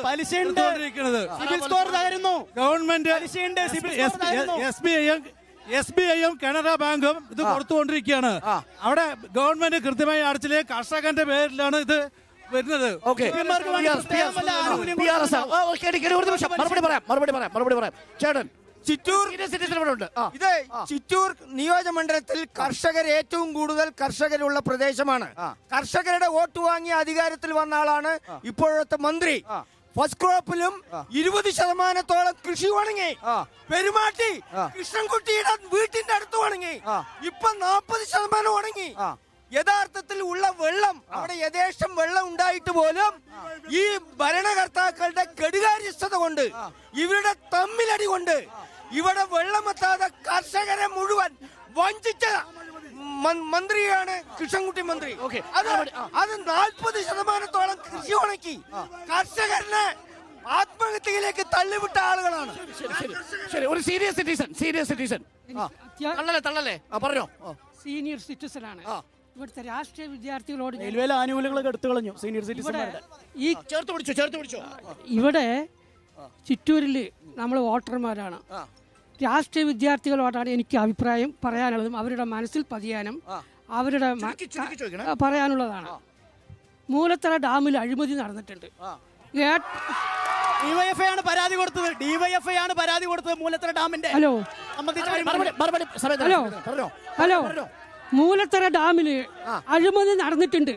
ഗവൺമെന്റ് SBIയും കാനറ ബാങ്കും ഇത് കൊടുത്തുകൊണ്ടിരിക്കുകയാണ്. അവിടെ ഗവൺമെന്റ് കൃത്യമായി അടച്ചില്ലേ, കർഷകന്റെ പേരിലാണ് ഇത് വരുന്നത്. ചിറ്റൂർ നിയോജകമണ്ഡലത്തിൽ കർഷകർ ഏറ്റവും കൂടുതൽ കർഷകരുള്ള പ്രദേശമാണ്. കർഷകരുടെ വോട്ട് വാങ്ങി അധികാരത്തിൽ വന്ന ആളാണ് ഇപ്പോഴത്തെ മന്ത്രി. ഫസ്റ്റ് ക്രോപ്പിലും 20% കൃഷി ഉണങ്ങി. പെരുമാട്ടി കൃഷ്ണൻകുട്ടിയുടെ വീട്ടിന്റെ അടുത്ത് ഉണങ്ങി. ഇപ്പൊ 40% ഉണങ്ങി. യഥാർത്ഥത്തിൽ ഉള്ള വെള്ളം അവിടെ യഥേഷ്ടം വെള്ളം ഉണ്ടായിട്ട് പോലും ഈ ഭരണകർത്താക്കളുടെ കെടുകാര്യസ്ഥത കൊണ്ട്, ഇവരുടെ തമ്മിലടി കൊണ്ട് ഇവിടെ വെള്ളമെത്താതെ കർഷകരെ മുഴുവൻ വഞ്ചിച്ച മന്ത്രിയാണ് കൃഷ്ണൻകുട്ടി മന്ത്രി. അത് 40% കൃഷി ഉണക്കി കർഷകരനെ ആത്മഹത്യയിലേക്ക് തള്ളിവിട്ട ആളുകളാണ്. ഒരു സീനിയർ സിറ്റിസൺ പറഞ്ഞോ. സീനിയർ സിറ്റിസൺ ആണ്. ഇവിടുത്തെ രാഷ്ട്രീയ വിദ്യാർത്ഥികളോട് ആനുകൂല്യങ്ങളൊക്കെ എടുത്തു കളഞ്ഞു സീനിയർ സിറ്റിസൺ. ഈ ചേർത്ത് പിടിച്ചോ. ഇവിടെ ചിറ്റൂരിൽ നമ്മൾ വോട്ടർമാരാണ്. രാഷ്ട്രീയ വിദ്യാർത്ഥികളോടാണ് എനിക്ക് അഭിപ്രായം പറയാനുള്ളതും അവരുടെ മനസ്സിൽ പതിയാനും അവരുടെ പറയാനുള്ളതാണ്. മൂലത്തറ ഡാമിൽ അഴിമതി നടന്നിട്ടുണ്ട്. DYFI ആണ് പരാതി കൊടുത്തത് മൂലത്തറ ഡാമിന്റെ. ഹലോ, മൂലത്തറ ഡാമില് അഴിമതി നടന്നിട്ടുണ്ട്.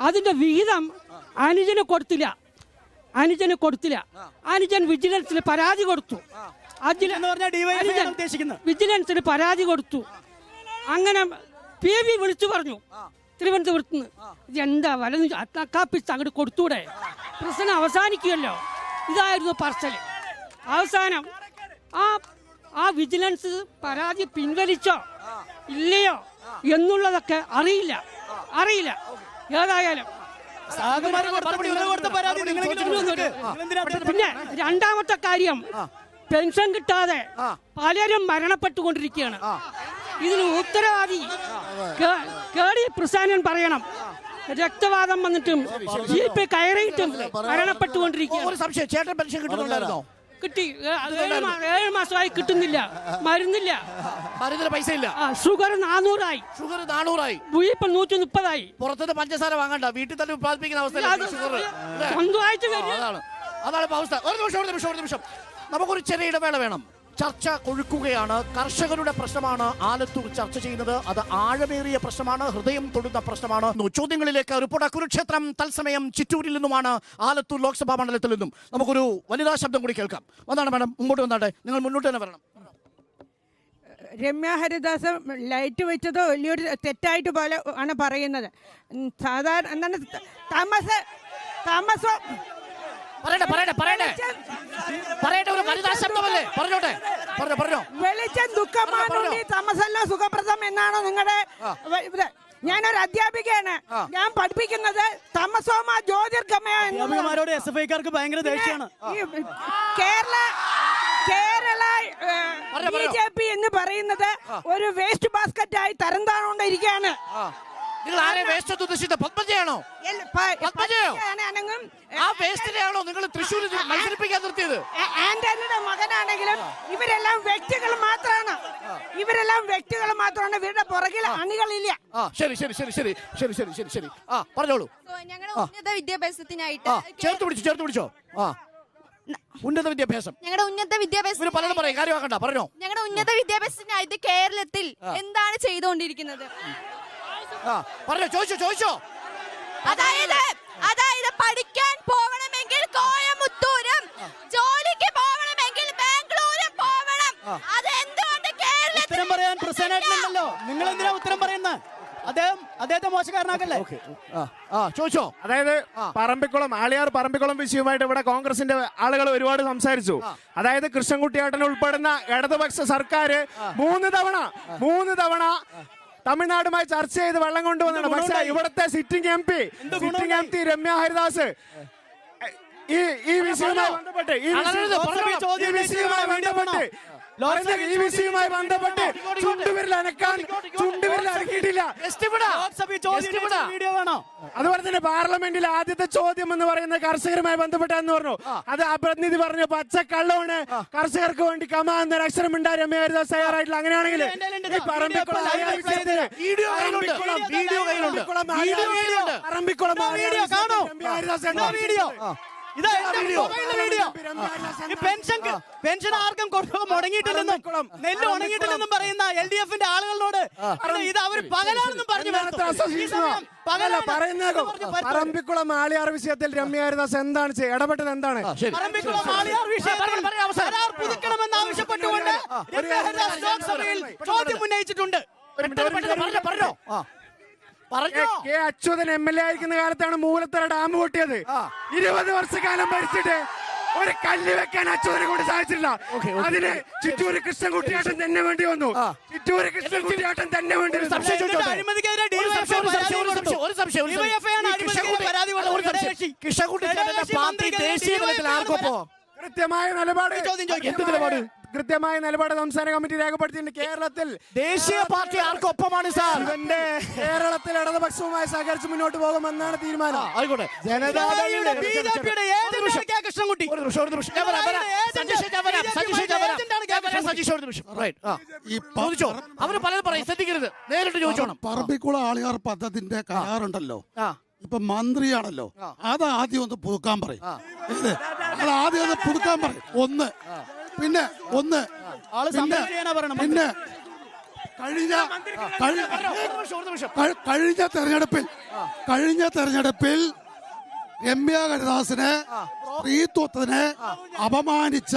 അതിന്റെ വിഹിതം അനുജന് കൊടുത്തില്ല. അനുജൻ വിജിലൻസിന് പരാതി കൊടുത്തു. വിജിലൻസിന് പരാതി കൊടുത്തു. അങ്ങനെ PV വിളിച്ചു പറഞ്ഞു തിരുവനന്തപുരത്ത് നിന്ന്, ഇതെന്താ വലന്ന് കാപ്പിച്ച് അങ്ങോട്ട് കൊടുത്തൂടെ, പ്രശ്നം അവസാനിക്കുമല്ലോ. ഇതായിരുന്നു പറച്ചല്. അവസാനം ആ വിജിലൻസ് പരാതി പിൻവലിച്ചോ ഇല്ലയോ എന്നുള്ളതൊക്കെ അറിയില്ല. ഏതായാലും പിന്നെ രണ്ടാമത്തെ കാര്യം, പെൻഷൻ കിട്ടാതെ പലരും മരണപ്പെട്ടുകൊണ്ടിരിക്കുകയാണ്. ഇതിന് ഉത്തരവാദി കേടി പ്രസാനൻ പറയണം. രക്തവാദം വന്നിട്ടും ജീപ്പ് കയറിയിട്ടും മരണപ്പെട്ടുകൊണ്ടിരിക്കുകയാണ്. ഒരു സംശയം, ചേട്ടൻ പെൻഷൻ കിട്ടുന്നുണ്ടായിരുന്നോ? കിട്ടി. 7 മാസമായി കിട്ടുന്നില്ല. മരുന്നില്ല. മരുന്നിന് പൈസ ഇല്ല. ഷുഗർ 400 400 ഇപ്പൊ 130 പുറത്തുനിന്ന് പഞ്ചസാര വാങ്ങണ്ട, വീട്ടിൽ തന്നെ ഉത്പാദിപ്പിക്കുന്ന അവസ്ഥ. സ്വന്തമായിട്ട് അതാണ് അവസ്ഥ. ഒരു നിമിഷം നമുക്കൊരു ചെറിയ ഇടവേള വേണം. ചർച്ച കൊഴുക്കുകയാണ്. കർഷകരുടെ പ്രശ്നമാണ് ആലത്തൂർ ചർച്ച ചെയ്യുന്നത്. അത് ആഴമേറിയ പ്രശ്നമാണ്, ഹൃദയം തൊടുന്ന പ്രശ്നമാണ്. ചോദ്യങ്ങളിലേക്ക് റിപ്പോർട്ടർ കുരുക്ഷേത്രം തത്സമയം ചിറ്റൂരിൽ നിന്നുമാണ്, ആലത്തൂർ ലോക്സഭാ മണ്ഡലത്തിൽ നിന്നും. നമുക്കൊരു വനിതാ ശബ്ദം കൂടി കേൾക്കാം. വന്നാണ് മാഡം, മുമ്പോട്ട് വന്നാട്ടെ. നിങ്ങൾ മുന്നോട്ട് തന്നെ വരണം. രമ്യ ഹരിദാസ് ലൈറ്റ് വെച്ചത് വലിയൊരു തെറ്റായിട്ട് പോലെ ആണ് പറയുന്നത്. സാധാരണ എന്താണ് താമസം വെളിച്ചം ദുഃഖമാനുണ്ടി തമസല്ല സുഖപ്രദം എന്നാണോ നിങ്ങളുടെ? ഞാനൊരു അധ്യാപികയാണ്. ഞാൻ പഠിപ്പിക്കുന്നത് തമസോമ ജ്യോതിർഗമയ ഭയങ്കര ദേഷ്യമാണ്. കേരള BJP എന്ന് പറയുന്നത് ഒരു വേസ്റ്റ് ബാസ്ക്കറ്റ് ആയി തരം താണോണ്ടിരിക്കുകയാണ്. നിങ്ങൾ ആരെ വേസ്റ്റ് ഉദ്ദേശിച്ചത്? പത്മജയാണോ? ആ വേസ്റ്റിനെയാണോ നിങ്ങൾ തൃശ്ശൂർ മത്സരിപ്പിക്കാൻ നിർത്തിയത്? ആന്റണിയുടെ മകനാണെങ്കിലും ഇവരെല്ലാം വ്യക്തികൾ മാത്രമാണ്. ഇവരുടെ പുറകിൽ അണികളില്ല. ശരി പറഞ്ഞോളൂ. ഞങ്ങളുടെ ഉന്നത വിദ്യാഭ്യാസത്തിനായിട്ട് ചേർത്ത് പിടിച്ചോ. ഉന്നത വിദ്യാഭ്യാസം, ഞങ്ങളുടെ ഉന്നത വിദ്യാഭ്യാസം പലരും പറയും, കാര്യമാക്കണ്ട, പറഞ്ഞോ. ഞങ്ങളുടെ ഉന്നത വിദ്യാഭ്യാസത്തിനായിട്ട് കേരളത്തിൽ എന്താണ് ചെയ്തുകൊണ്ടിരിക്കുന്നത്? പറഞ്ഞോ, ചോദിച്ചോ. അതായത് പഠിക്കാൻ പോകണമെങ്കിൽ കോയമുത്തൂരും, ജോലിക്ക് പോകണമെങ്കിൽ ബാംഗ്ലൂരും പോകണം. അതെന്തുകൊണ്ട് കേരളത്തിൽ ഉത്തരം പറയാൻ പ്രസന്നല്ലോ? നിങ്ങൾ എന്തിനാ ഉത്തരം പറയുന്നത്? അദ്ദേഹത്തെ മോശക്കാരനാക്കല്ലേ? ചോദിച്ചോ. അതായത് ആളിയാർ പറമ്പിക്കുളം വിഷയവുമായിട്ട് ഇവിടെ കോൺഗ്രസിന്റെ ആളുകൾ ഒരുപാട് സംസാരിച്ചു. അതായത് കൃഷ്ണൻകുട്ടിയേട്ടൻ ഉൾപ്പെടുന്ന ഇടതുപക്ഷ സർക്കാർ മൂന്ന് തവണ തമിഴ്നാടുമായി ചർച്ച ചെയ്ത് വെള്ളം കൊണ്ടുവന്നാണ്. പക്ഷേ ഇവിടുത്തെ sitting M P Ramya Haridas ഈ വിഷയവുമായി ബന്ധപ്പെട്ട് ചുണ്ടുവിരൽ അനക്കിയിട്ടില്ല. അതുപോലെ തന്നെ പാർലമെന്റിൽ ആദ്യത്തെ ചോദ്യം എന്ന് പറയുന്നത് കർഷകരുമായി ബന്ധപ്പെട്ടാന്ന് പറഞ്ഞു. അത് ആ പ്രതിനിധി പറഞ്ഞു പച്ചക്കള്ളമാണ്, കർഷകർക്ക് വേണ്ടി കമാ എന്നൊരു അക്ഷരം ഉണ്ടായി രമ്യ ഹരിദാസ് തയ്യാറായിട്ടില്ല. അങ്ങനെയാണെങ്കിൽ പെൻഷൻ ആർക്കും മുടങ്ങിയിട്ടില്ലെന്നും നെല്ല് ഉണങ്ങിയിട്ടില്ലെന്നും പറയുന്ന LDF-ന്റെ ആളുകളോട് ഇത് അവർ പകലാണെന്നും പറഞ്ഞു. പറമ്പിക്കുളം ആളിയാർ വിഷയത്തിൽ രമ്യ ഹരിദാസ് എന്താണ് ഇടപെട്ടത്? എന്താണ് പറമ്പിക്കുളം ആളിയാർ വിഷയത്തിൽ പുതുക്കണമെന്ന് ആവശ്യപ്പെട്ടുകൊണ്ട് രമ്യ ഹരിദാസ് ലോക്സഭയിൽ ചോദ്യം ഉന്നയിച്ചിട്ടുണ്ട്. കെ അച്യുതൻ MLA ആയിരിക്കുന്ന കാലത്താണ് മൂലത്തറ ഡാം പൊട്ടിയത്. 20 വർഷക്കാലം ഭരിച്ചിട്ട് ഒരു കല്ല് വെക്കാൻ അച്യുതനെ കൊണ്ട് സാധിച്ചില്ല. അതിന് ചിറ്റൂര് കൃഷ്ണൻകുട്ടിയാട്ടൻ തന്നെ വേണ്ടി വന്നു. കൃത്യമായ നിലപാട് സംസ്ഥാന കമ്മിറ്റി രേഖപ്പെടുത്തിയിട്ടുണ്ട്. കേരളത്തിൽ ദേശീയ പാർട്ടി ആർക്കൊപ്പമാണ് സാർ? കേരളത്തിൽ ഇടതുപക്ഷവുമായി സഹകരിച്ച് മുന്നോട്ട് പോകുമെന്നാണ് തീരുമാനം. ആയിക്കോട്ടെ. അവര് പലരും പറയും, ശ്രദ്ധിക്കരുത്, നേരിട്ട് ചോദിച്ചോണം. പറമ്പിക്കുളം ആളിയാർ പദ്ധതിന്റെ കരാറുണ്ടല്ലോ, ഇപ്പൊ മന്ത്രിയാണല്ലോ, അത് ആദ്യം ഒന്ന് പുതുക്കാൻ പറയും. ആദ്യം ഒന്ന് പുതുക്കാൻ പറയും. പിന്നെ കഴിഞ്ഞ തെരഞ്ഞെടുപ്പിൽ രമ്യ ഹരിദാസിനെ സ്ത്രീത്വത്തിനെ അപമാനിച്ച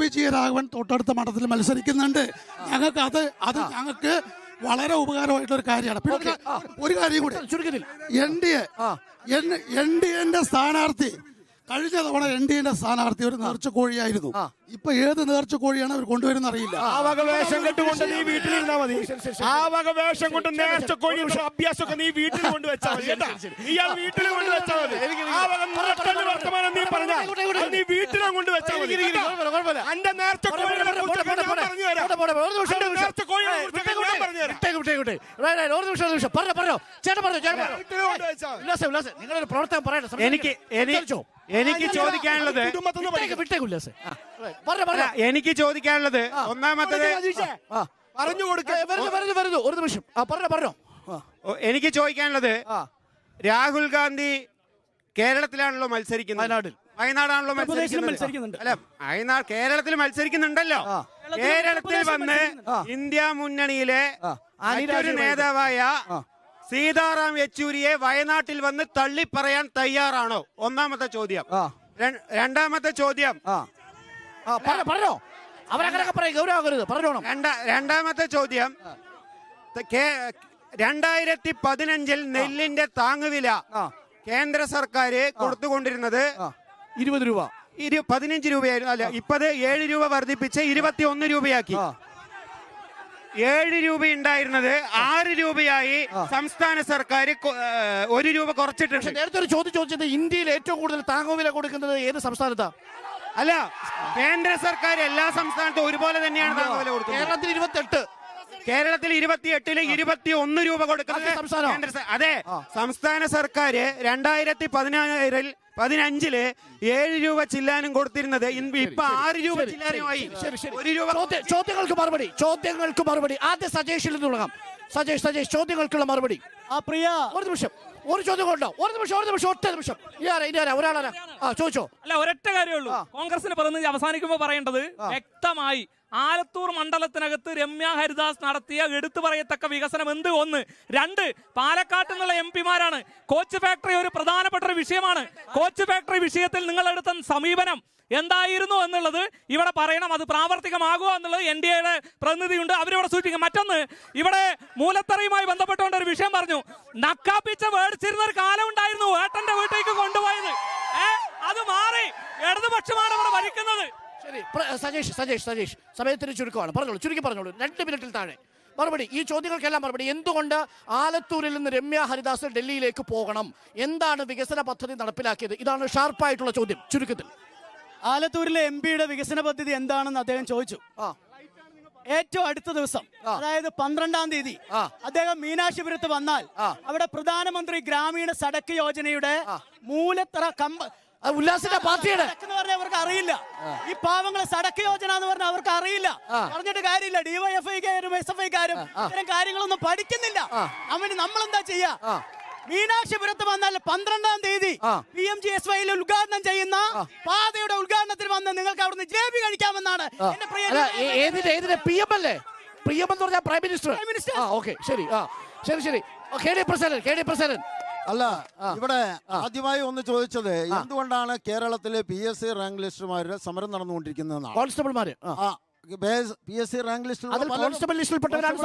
വിജയരാഘവൻ തൊട്ടടുത്ത മണ്ഡലത്തിൽ മത്സരിക്കുന്നുണ്ട്. ഞങ്ങൾക്ക് വളരെ ഉപകാരമായിട്ടൊരു കാര്യമാണ്. പിന്നെ ഒരു കാര്യം കൂടി, NDA സ്ഥാനാർത്ഥി കഴിഞ്ഞ തവണ NDA സ്ഥാനാർത്ഥി ഒരു നേർച്ചക്കോഴിയായിരുന്നു. ഇപ്പൊ ഏത് നേർച്ചക്കോഴിയാണ് അവർ കൊണ്ടുവരുന്ന അറിയില്ല. ആ വക വേഷം കെട്ടുകൊണ്ട് നീ വീട്ടിലിരുന്നാ മതി. ആ വക വേഷം കൊണ്ട് നേർച്ചക്കോഴി അഭ്യാസമൊക്കെ നീ വീട്ടിൽ കൊണ്ടുവച്ചാൽ മതി. ഇയാൾ വീട്ടിൽ കൊണ്ടുവച്ചാൽ മതി. ആ വക നട്ടല് വർത്തമാനം നീ പറഞ്ഞാൽ നീ വീട്ടിലും കൊണ്ടുവച്ചാൽ മതി. എന്റെ നേർച്ചക്കോഴിയെ കുറിച്ച് ഞാൻ പറഞ്ഞു തരാം. നേർച്ചക്കോഴിയെ കുറിച്ച് ഞാൻ പറഞ്ഞു തരാം. നിങ്ങളൊരു പ്രവർത്തനം പറയട്ടെ. എനിക്ക് ചോദിക്കാനുള്ളത് എനിക്ക് ചോദിക്കാനുള്ളത് ഒന്നാമത്തത് പറഞ്ഞു കൊടുക്ക. ഒരു നിമിഷം പറഞ്ഞോ. എനിക്ക് ചോദിക്കാനുള്ളത് രാഹുൽ ഗാന്ധി കേരളത്തിലാണല്ലോ മത്സരിക്കുന്നത്, വയനാടാണല്ലോ മത്സരിക്കുന്നത്. അല്ല, കേരളത്തിൽ മത്സരിക്കുന്നുണ്ടല്ലോ. കേരളത്തിൽ വന്ന് ഇന്ത്യ മുന്നണിയിലെ മറ്റൊരു നേതാവായ സീതാറാം യെച്ചൂരിയെ വയനാട്ടിൽ വന്ന് തള്ളി പറയാൻ തയ്യാറാണോ? ഒന്നാമത്തെ ചോദ്യം. രണ്ടാമത്തെ ചോദ്യം രണ്ടാമത്തെ ചോദ്യം 2015 നെല്ലിന്റെ താങ്ങുവില കേന്ദ്ര സർക്കാർ കൊടുത്തുകൊണ്ടിരുന്നത് 20 രൂപ, 15 രൂപയായിരുന്നു. അല്ല, ഇപ്പത് 7 രൂപ വർദ്ധിപ്പിച്ച് 21 രൂപയാക്കി. 7 രൂപ ഉണ്ടായിരുന്നത് 6 രൂപയായി സംസ്ഥാന സർക്കാർ 1 രൂപ കുറച്ചിട്ടുണ്ട്. നേരത്തെ ഒരു ചോദ്യം ചോദിച്ചത് ഇന്ത്യയിൽ ഏറ്റവും കൂടുതൽ താങ്ങുവില കൊടുക്കുന്നത് ഏത് സംസ്ഥാനത്താ? അല്ല, കേന്ദ്ര സർക്കാർ എല്ലാ സംസ്ഥാനത്തും ഒരുപോലെ തന്നെയാണ് താങ്ങുവില കൊടുക്കുന്നത്. കേരളത്തിൽ 28, കേരളത്തിൽ 28-ൽ 21 രൂപ കൊടുക്കുന്നത് അതെ. സംസ്ഥാന സർക്കാർ 2015 7 രൂപ ചില്ലാനും കൊടുത്തിരുന്നത് ഇപ്പൊ 6 രൂപ ചില്ലാനുമായി. 1 രൂപ. ചോദ്യങ്ങൾക്ക് മറുപടി ആദ്യം സജേഷിൽ നിന്ന് തുടങ്ങാം. സജേഷ് ചോദ്യങ്ങൾക്കുള്ള മറുപടി. ഒരു നിമിഷം, ഒരു ചോദ്യം കൊണ്ടോ? ഒറ്റ നിമിഷം. ഒരാളാ ചോദിച്ചോ? അല്ല, ഒരൊറ്റ കാര്യമുള്ളൂ. കോൺഗ്രസിന്റെ പ്രതിനിധി അവസാനിക്കുമ്പോ പറയേണ്ടത് വ്യക്തമായി ആലത്തൂർ മണ്ഡലത്തിനകത്ത് രമ്യ ഹരിദാസ് നടത്തിയ എടുത്തു പറയത്തക്ക വികസനം എന്ത്? 1. 2, പാലക്കാട്ട് നിന്നുള്ള MP-മാരാണ്. കോച്ച് ഫാക്ടറി ഒരു പ്രധാനപ്പെട്ട ഒരു വിഷയമാണ്. കോച്ച് ഫാക്ടറി വിഷയത്തിൽ നിങ്ങളെടുത്ത സമീപനം എന്തായിരുന്നു എന്നുള്ളത് ഇവിടെ പറയണം. അത് പ്രാവർത്തികമാകുക എന്നുള്ളത് NDA-യുടെ പ്രതിനിധിയുണ്ട്, അവരിവിടെ സൂചിപ്പിക്കും. മറ്റൊന്ന്, ഇവിടെ മൂലത്തറയുമായി ബന്ധപ്പെട്ടുകൊണ്ട് ഒരു വിഷയം പറഞ്ഞു. നക്കാപ്പിച്ച മേടിച്ചിരുന്ന ഒരു കാലം ഉണ്ടായിരുന്നു, ഏട്ടന്റെ വീട്ടിലേക്ക് കൊണ്ടുപോയത്. അത് മാറി ഇടതുപക്ഷമാണ് ഇവിടെ ഭരിക്കുന്നത്. ശരി, സജേഷ് സമയത്തിന് ചുരുക്കമാണ്. ചുരുക്കി പറഞ്ഞോളൂ, 2 മിനിറ്റിൽ താഴെ മറുപടി. ഈ ചോദ്യങ്ങൾക്കെല്ലാം മറുപടി. എന്തുകൊണ്ട് ആലത്തൂരിൽ നിന്ന് രമ്യ ഹരിദാസ് ഡൽഹിയിലേക്ക് പോകണം? എന്താണ് വികസന പദ്ധതി നടപ്പിലാക്കിയത്? ഇതാണ് ഷാർപ്പായിട്ടുള്ള ചോദ്യം. ചുരുക്കത്തിൽ ആലത്തൂരിലെ MP-യുടെ വികസന പദ്ധതി എന്താണെന്ന് അദ്ദേഹം ചോദിച്ചു. ഏറ്റവും അടുത്ത ദിവസം, അതായത് 12-ാം തീയതി അദ്ദേഹം മീനാക്ഷിപുരത്ത് വന്നാൽ അവിടെ പ്രധാനമന്ത്രി ഗ്രാമീണ സഡക്ക് യോജനയുടെ മൂലത്തറ ഉല്ലാസിന്റെ പാർട്ടിയുടെ അവർക്ക് അറിയില്ല. ഈ പാവങ്ങളെ സഡക്ക് യോജന എന്ന് പറഞ്ഞാൽ അവർക്ക് അറിയില്ല. പറഞ്ഞിട്ട് കാര്യമില്ല. DYFI-കാരും SFI-കാരും ഇത്തരം കാര്യങ്ങളൊന്നും പഠിക്കുന്നില്ല. നമ്മളെന്താ ചെയ്യാ? മീനാക്ഷിപുരത്ത് വന്നാൽ 12-ാം തീയതി PMGSY-ൽ ഉദ്ഘാടനം ചെയ്യുന്ന പാതയുടെ ഉദ്ഘാടനത്തിൽ വന്ന് നിങ്ങൾക്ക് അവിടുന്ന് ജിലേബി കഴിക്കാമെന്നാണ് എന്റെ പ്രിയ. PM അല്ലേ? PM എന്ന് പറഞ്ഞാൽ പ്രൈം മിനിസ്റ്റർ. ഓക്കെ, ശരി. KD president. അല്ല, ഇവിടെ ആദ്യമായി ഒന്ന് ചോദിച്ചത് എന്തുകൊണ്ടാണ് കേരളത്തിലെ PSC റാങ്ക് ലിസ്റ്റുമാരുടെ സമരം നടന്നുകൊണ്ടിരിക്കുന്നതെന്നാണ്. കോൺസ്റ്റബിൾമാര് PSC റാങ്ക് ലിസ്റ്റിൽ പലരും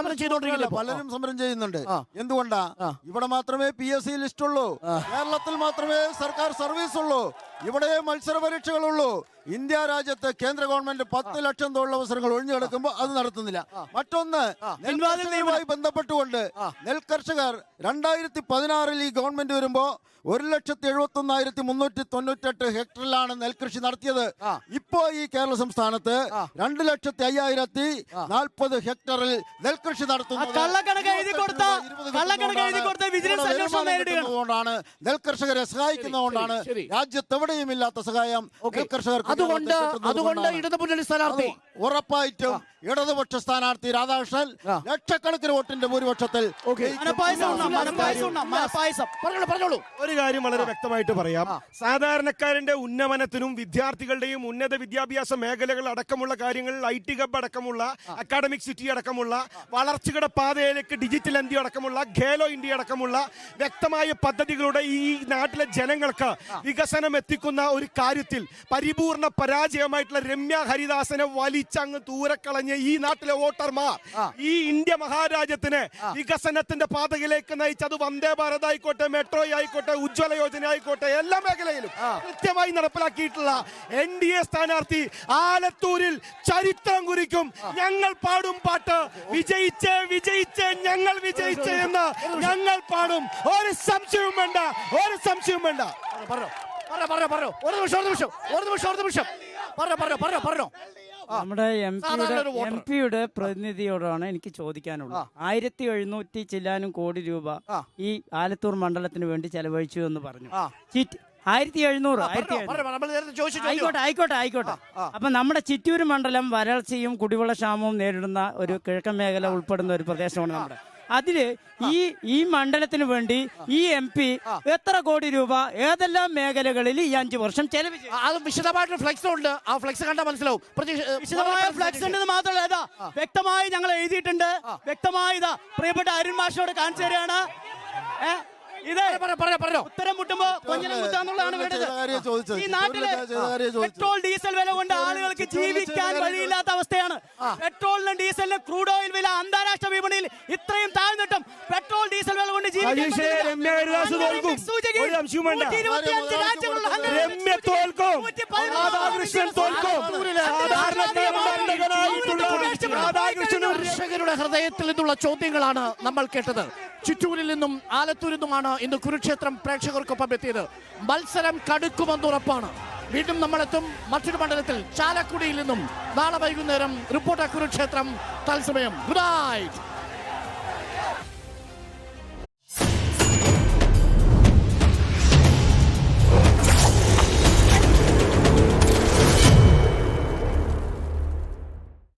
സമരം ചെയ്യുന്നുണ്ട്. എന്തുകൊണ്ടാ? ഇവിടെ മാത്രമേ PSC ലിസ്റ്റ് ഉള്ളൂ, കേരളത്തിൽ മാത്രമേ സർക്കാർ സർവീസ് ഉള്ളൂ, ഇവിടെ മത്സര പരീക്ഷകളുള്ളൂ. ഇന്ത്യ രാജ്യത്ത് കേന്ദ്ര ഗവൺമെന്റ് 10 ലക്ഷം തൊഴിലവസരങ്ങൾ ഒഴിഞ്ഞു കിടക്കുമ്പോൾ അത് നടത്തുന്നില്ല. മറ്റൊന്ന്, നെൽകർഷകരുമായി ബന്ധപ്പെട്ടുകൊണ്ട് നെൽകർഷകർ 2016-ൽ ഈ ഗവൺമെന്റ് വരുമ്പോ 1,71,398 ഹെക്ടറിലാണ് നെൽകൃഷി നടത്തിയത്. ഇപ്പോ ഈ കേരള സംസ്ഥാനത്ത് 2,05,040 ഹെക്ടറിൽ നെൽകൃഷി നടത്തുന്നതുകൊണ്ടാണ് നെൽകർഷകരെ സഹായിക്കുന്നതുകൊണ്ടാണ് രാജ്യത്തെവിടെയും ഇല്ലാത്ത സഹായം നെൽകർഷകർക്ക്. അതുകൊണ്ട് ഇടതുമുന്നണി സ്ഥാനാർത്ഥി ഉറപ്പായിട്ടും ഇടതുപക്ഷ സ്ഥാനാർത്ഥി രാധാകൃഷ്ണൻ ലക്ഷക്കണക്കിന് വോട്ടിന്റെ ഭൂരിപക്ഷത്തിൽ. ഒരു കാര്യം വളരെ വ്യക്തമായിട്ട് പറയാം. സാധാരണക്കാരന്റെ ഉന്നമനത്തിനും വിദ്യാർത്ഥികളുടെയും ഉന്നത വിദ്യാഭ്യാസ മേഖലകൾ അടക്കമുള്ള കാര്യങ്ങളിൽ IT ഹബ് അടക്കമുള്ള അക്കാഡമിക് സിറ്റി അടക്കമുള്ള വളർച്ചയുടെ പാതയിലേക്ക് ഡിജിറ്റൽ ഇന്ത്യ അടക്കമുള്ള ഖേലോ ഇന്ത്യ അടക്കമുള്ള വ്യക്തമായ പദ്ധതികളുടെ ഈ നാട്ടിലെ ജനങ്ങൾക്ക് വികസനം എത്തിക്കുന്ന ഒരു കാര്യത്തിൽ പരിപൂർണ പരാജയമായിട്ടുള്ള രമ്യ ഹരിദാസനെ വലിച്ചങ്ങ് ദൂരക്കളഞ്ഞ് പറഞ്ഞ ഈ നാട്ടിലെ വോട്ടർമാർ ഈ ഇന്ത്യ മഹാരാജ്യത്തിന് വികസനത്തിന്റെ പാതയിലേക്ക് നയിച്ച് അത് വന്ദേ ഭാരത് ആയിക്കോട്ടെ, മെട്രോ ആയിക്കോട്ടെ, ഉജ്ജ്വല യോജന ആയിക്കോട്ടെ, എല്ലാ മേഖലയിലും കൃത്യമായി നടപ്പിലാക്കിയിട്ടുള്ള NDA സ്ഥാനാർത്ഥി ആലത്തൂരിൽ ചരിത്രം കുറിക്കും. ഞങ്ങൾ പാടും പാട്ട് വിജയിച്ചേ വിജയിച്ചേ ഞങ്ങൾ വിജയിച്ചേ എന്ന് ഞങ്ങൾ പാടും. ഒരു സംശയവും വേണ്ട, ഒരു സംശയവും വേണ്ട. നമ്മുടെ എം പിയുടെ പ്രതിനിധിയോടാണ് എനിക്ക് ചോദിക്കാനുള്ളത്. 1700 ചില്ലാനും കോടി രൂപ ഈ ആലത്തൂർ മണ്ഡലത്തിന് വേണ്ടി ചെലവഴിച്ചു എന്ന് പറഞ്ഞു. 1700 ആയിക്കോട്ടെ. അപ്പൊ നമ്മുടെ ചിറ്റൂർ മണ്ഡലം വരൾച്ചയും കുടിവെള്ള ക്ഷാമവും നേരിടുന്ന ഒരു കിഴക്കൻ മേഖല ഉൾപ്പെടുന്ന ഒരു പ്രദേശമാണ് നമ്മുടെ. അതില് ഈ മണ്ഡലത്തിന് വേണ്ടി ഈ MP എത്ര കോടി രൂപ ഏതെല്ലാം മേഖലകളിൽ ഈ 5 വർഷം ചെലവ് ചെയ്തു? അത് വിശദമായിട്ട് ഫ്ലെക്സ് ഉണ്ട്. ആ ഫ്ലെക്സ് കണ്ടാൽ മനസ്സിലാവും. വിശദമായ ഫ്ലെക്സ് ഉണ്ടെന്ന് മാത്രമല്ല, ഇതാ വ്യക്തമായി ഞങ്ങൾ എഴുതിയിട്ടുണ്ട്. വ്യക്തമായി ഇതാ പ്രിയപ്പെട്ട അരുൺ മാഷോട് കാണിച്ചു തരികയാണ്. ഇത് ഉത്തരം മുട്ടുമ്പോ കൊഞ്ഞനം കുത്താന്നുള്ളതാണ് വേണ്ടത്. ഈ നാട്ടില് പെട്രോൾ ഡീസൽ വില കൊണ്ട് ആളുകൾക്ക് ജീവിക്കാൻ വഴിയില്ലാത്ത അവസ്ഥയാണ്. പെട്രോളിനും ഡീസലിനും ക്രൂഡ് ഓയിൽ വില അന്താരാഷ്ട്ര വിപണിയിൽ ഇത്രയും താഴ്ന്നിട്ടും പെട്രോൾ ഡീസൽ വില കൊണ്ട് കർഷകരുടെ ഹൃദയത്തിൽ നിന്നുള്ള ചോദ്യങ്ങളാണ് നമ്മൾ കേട്ടത്. ചിറ്റൂരിൽ നിന്നും ആലത്തൂരിൽ നിന്നുമാണ് ഇന്ന് കുരുക്ഷേത്രം പ്രേക്ഷകർക്കൊപ്പം എത്തിയത്. മത്സരം കടുക്കുമെന്നുറപ്പാണ്. വീണ്ടും നമ്മളെത്തും മറ്റൊരു മണ്ഡലത്തിൽ. ചാലക്കുടിയിൽ നിന്നും നാളെ വൈകുന്നേരം റിപ്പോർട്ടർ കുരുക്ഷേത്രം തത്സമയം. Good night.